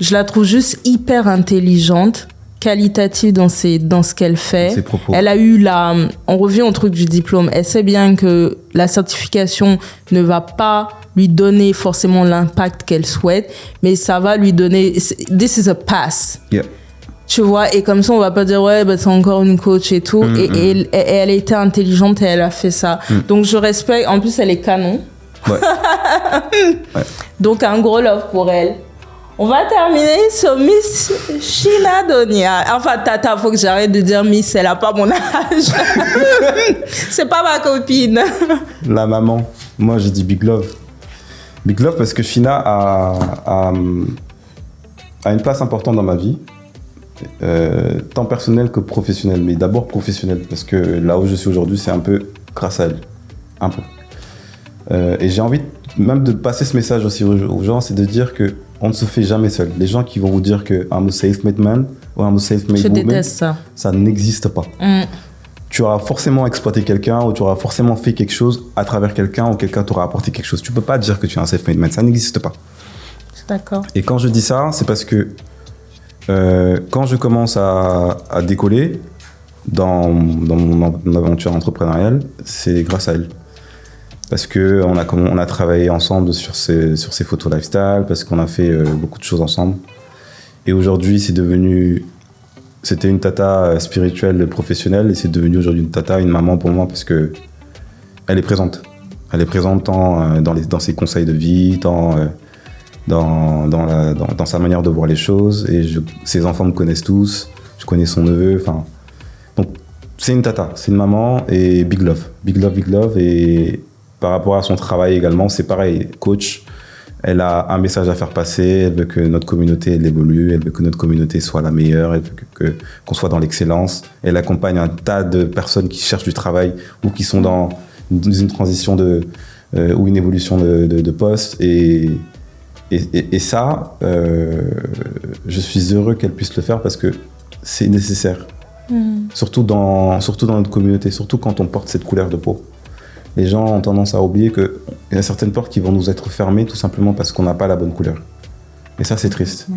je la trouve juste hyper intelligente, qualitative dans ce qu'elle fait. Elle a eu on revient au truc du diplôme. Elle sait bien que la certification ne va pas lui donner forcément l'impact qu'elle souhaite, mais ça va lui donner. This is a pass. Yeah. Tu vois, et comme ça, on va pas dire, ouais, c'est encore une coach et tout. Et elle a été intelligente et elle a fait ça. Donc, je respecte. En plus, elle est canon. Ouais. Ouais. Donc, un gros love pour elle. On va terminer sur Miss Sheena Donia. Enfin, Tata, faut que j'arrête de dire Miss, elle a pas mon âge. C'est pas ma copine. La maman. Moi, j'ai dit Big Love. Big Love parce que Sheena a une place importante dans ma vie. Tant personnelle que professionnelle. Mais d'abord professionnelle. Parce que là où je suis aujourd'hui, c'est un peu grâce à elle. Un peu. Et j'ai envie même de passer ce message aussi aux gens, c'est de dire que on ne se fait jamais seul. Les gens qui vont vous dire que I'm a self-made man ou I'm a self-made woman, déteste ça. Ça n'existe pas. Tu auras forcément exploité quelqu'un ou tu auras forcément fait quelque chose à travers quelqu'un ou quelqu'un t'aura apporté quelque chose. Tu peux pas dire que tu es un self-made man, ça n'existe pas. Je suis d'accord. Et quand je dis ça, c'est parce que quand je commence à décoller dans mon aventure entrepreneuriale, c'est grâce à elle. Parce qu'on a travaillé ensemble sur ces photos lifestyle, parce qu'on a fait beaucoup de choses ensemble. Et aujourd'hui, c'était une tata spirituelle professionnelle, et c'est devenu aujourd'hui une tata, une maman pour moi, parce que elle est présente. Elle est présente tant dans ses conseils de vie, tant dans sa manière de voir les choses. Et ses enfants me connaissent tous, je connais son neveu, enfin... Donc, c'est une tata, c'est une maman, et big love. Big love, big love, et... Par rapport à son travail également, c'est pareil, coach, elle a un message à faire passer, elle veut que notre communauté elle évolue, elle veut que notre communauté soit la meilleure, elle veut qu'on soit dans l'excellence. Elle accompagne un tas de personnes qui cherchent du travail ou qui sont dans une transition ou une évolution de poste. Et ça, je suis heureux qu'elle puisse le faire parce que c'est nécessaire. Surtout dans notre communauté, surtout quand on porte cette couleur de peau. les gens ont tendance à oublier qu'il y a certaines portes qui vont nous être fermées tout simplement parce qu'on n'a pas la bonne couleur. Et ça, c'est triste.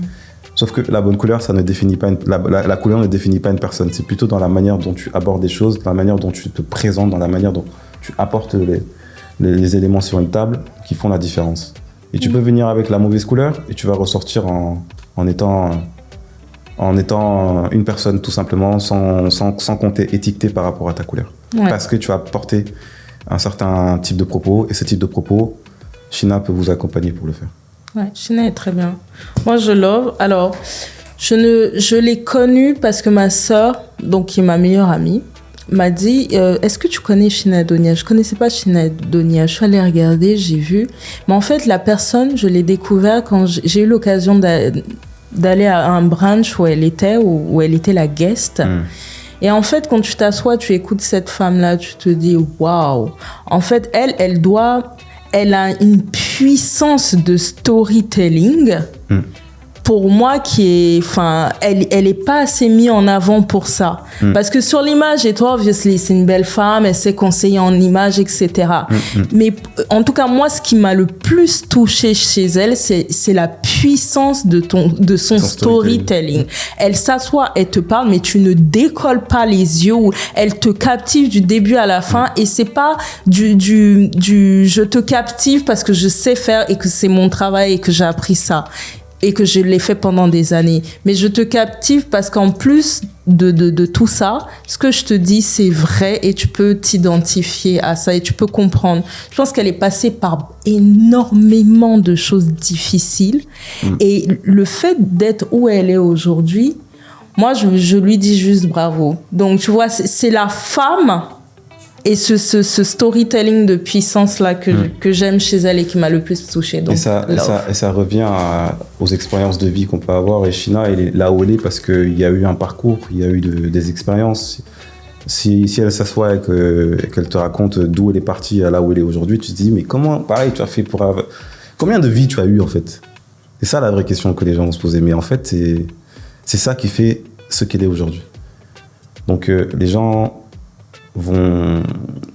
Sauf que la bonne couleur, ça ne définit pas la couleur ne définit pas une personne. C'est plutôt dans la manière dont tu abordes des choses, dans la manière dont tu te présentes, dans la manière dont tu apportes les éléments sur une table qui font la différence. Et tu peux venir avec la mauvaise couleur et tu vas ressortir en étant une personne tout simplement sans compter étiqueté par rapport à ta couleur. Ouais. Parce que tu as porté un certain type de propos et ce type de propos, Sheena peut vous accompagner pour le faire. Ouais, Sheena est très bien. Moi, je love. Alors, je l'ai connue parce que ma sœur, donc qui est ma meilleure amie, m'a dit est-ce que tu connais Sheena Adonia? Je connaissais pas Sheena Adonia. Je suis allée regarder, j'ai vu. Mais en fait, la personne, je l'ai découvert quand j'ai eu l'occasion d'aller à un brunch où elle était la guest. Et en fait, quand tu t'assois, tu écoutes cette femme-là, tu te dis waouh. En fait, elle a une puissance de storytelling. Pour moi, elle est pas assez mise en avant pour ça. Parce que sur l'image, et toi, obviously, c'est une belle femme, elle sait conseiller en image, etc. Mais en tout cas, moi, ce qui m'a le plus touchée chez elle, c'est la puissance de son storytelling. Elle s'assoit, elle te parle, mais tu ne décolles pas les yeux, elle te captive du début à la fin, et c'est pas du je te captive parce que je sais faire et que c'est mon travail et que j'ai appris ça. Et que je l'ai fait pendant des années. Mais je te captive parce qu'en plus de tout ça, ce que je te dis, c'est vrai et tu peux t'identifier à ça et tu peux comprendre. Je pense qu'elle est passée par énormément de choses difficiles. Et le fait d'être où elle est aujourd'hui, moi, je lui dis juste bravo. Donc, tu vois, c'est la femme et ce storytelling de puissance-là que j'aime chez elle et qui m'a le plus touchée. Donc, et ça revient aux expériences de vie qu'on peut avoir. Et Sheena, elle est là où elle est parce qu'il y a eu un parcours, il y a eu des expériences. Si elle s'assoit et qu'elle te raconte d'où elle est partie à là où elle est aujourd'hui, tu te dis, mais comment, pareil, tu as fait combien de vies tu as eu en fait? C'est ça la vraie question que les gens vont se poser. Mais en fait, c'est ça qui fait ce qu'elle est aujourd'hui. Donc, les gens vont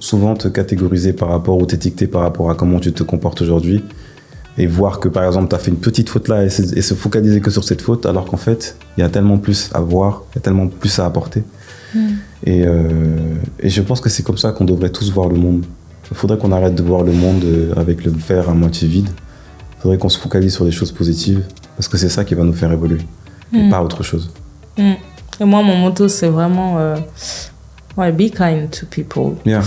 souvent te catégoriser par rapport ou t'étiqueter par rapport à comment tu te comportes aujourd'hui et voir que par exemple tu as fait une petite faute là et se focaliser que sur cette faute alors qu'en fait il y a tellement plus à voir, il y a tellement plus à apporter et je pense que c'est comme ça qu'on devrait tous voir le monde. Il faudrait qu'on arrête de voir le monde avec le verre à moitié vide. Il faudrait qu'on se focalise sur des choses positives parce que c'est ça qui va nous faire évoluer et pas autre chose. Et moi mon motto c'est vraiment ouais, be kind to people. Yeah.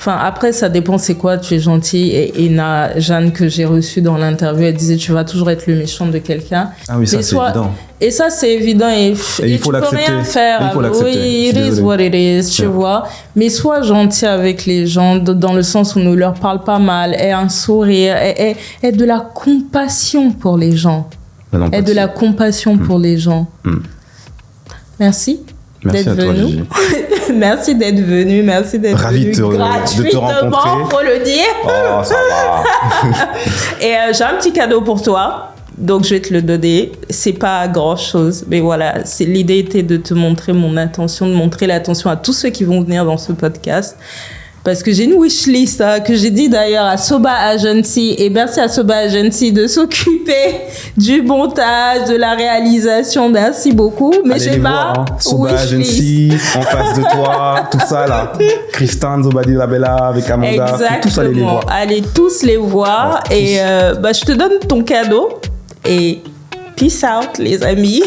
Après, ça dépend c'est quoi, tu es gentil. Et Jeanne, que j'ai reçue dans l'interview, elle disait tu vas toujours être le méchant de quelqu'un. Ah oui, ça c'est évident. Et ça c'est évident. Et il faut l'accepter. Tu peux rien faire. Il faut l'accepter. Oui, it is what it is, tu vois. Mais sois gentil avec les gens dans le sens où ne leur parle pas mal. Aie un sourire. Aie de la compassion pour les gens. Aie de la compassion pour les gens. Merci d'être venu. Merci d'être venu. Merci d'être venu. Ravi de te rencontrer. Faut le dire. Oh, ça va. Et j'ai un petit cadeau pour toi. Donc, je vais te le donner. C'est pas grand-chose. Mais voilà, l'idée était de te montrer mon attention, de montrer l'attention à tous ceux qui vont venir dans ce podcast. Parce que j'ai une wishlist que j'ai dit d'ailleurs à Soba Agency, et merci à Soba Agency de s'occuper du montage, de la réalisation. Merci beaucoup. Mais j'ai pas Soba Agency en face de toi, tout ça là. Christine, Zobadi Labella avec Amanda. Exactement. Tous aller les voir. Allez tous les voir. Ouais, et je te donne ton cadeau. Et peace out les amis.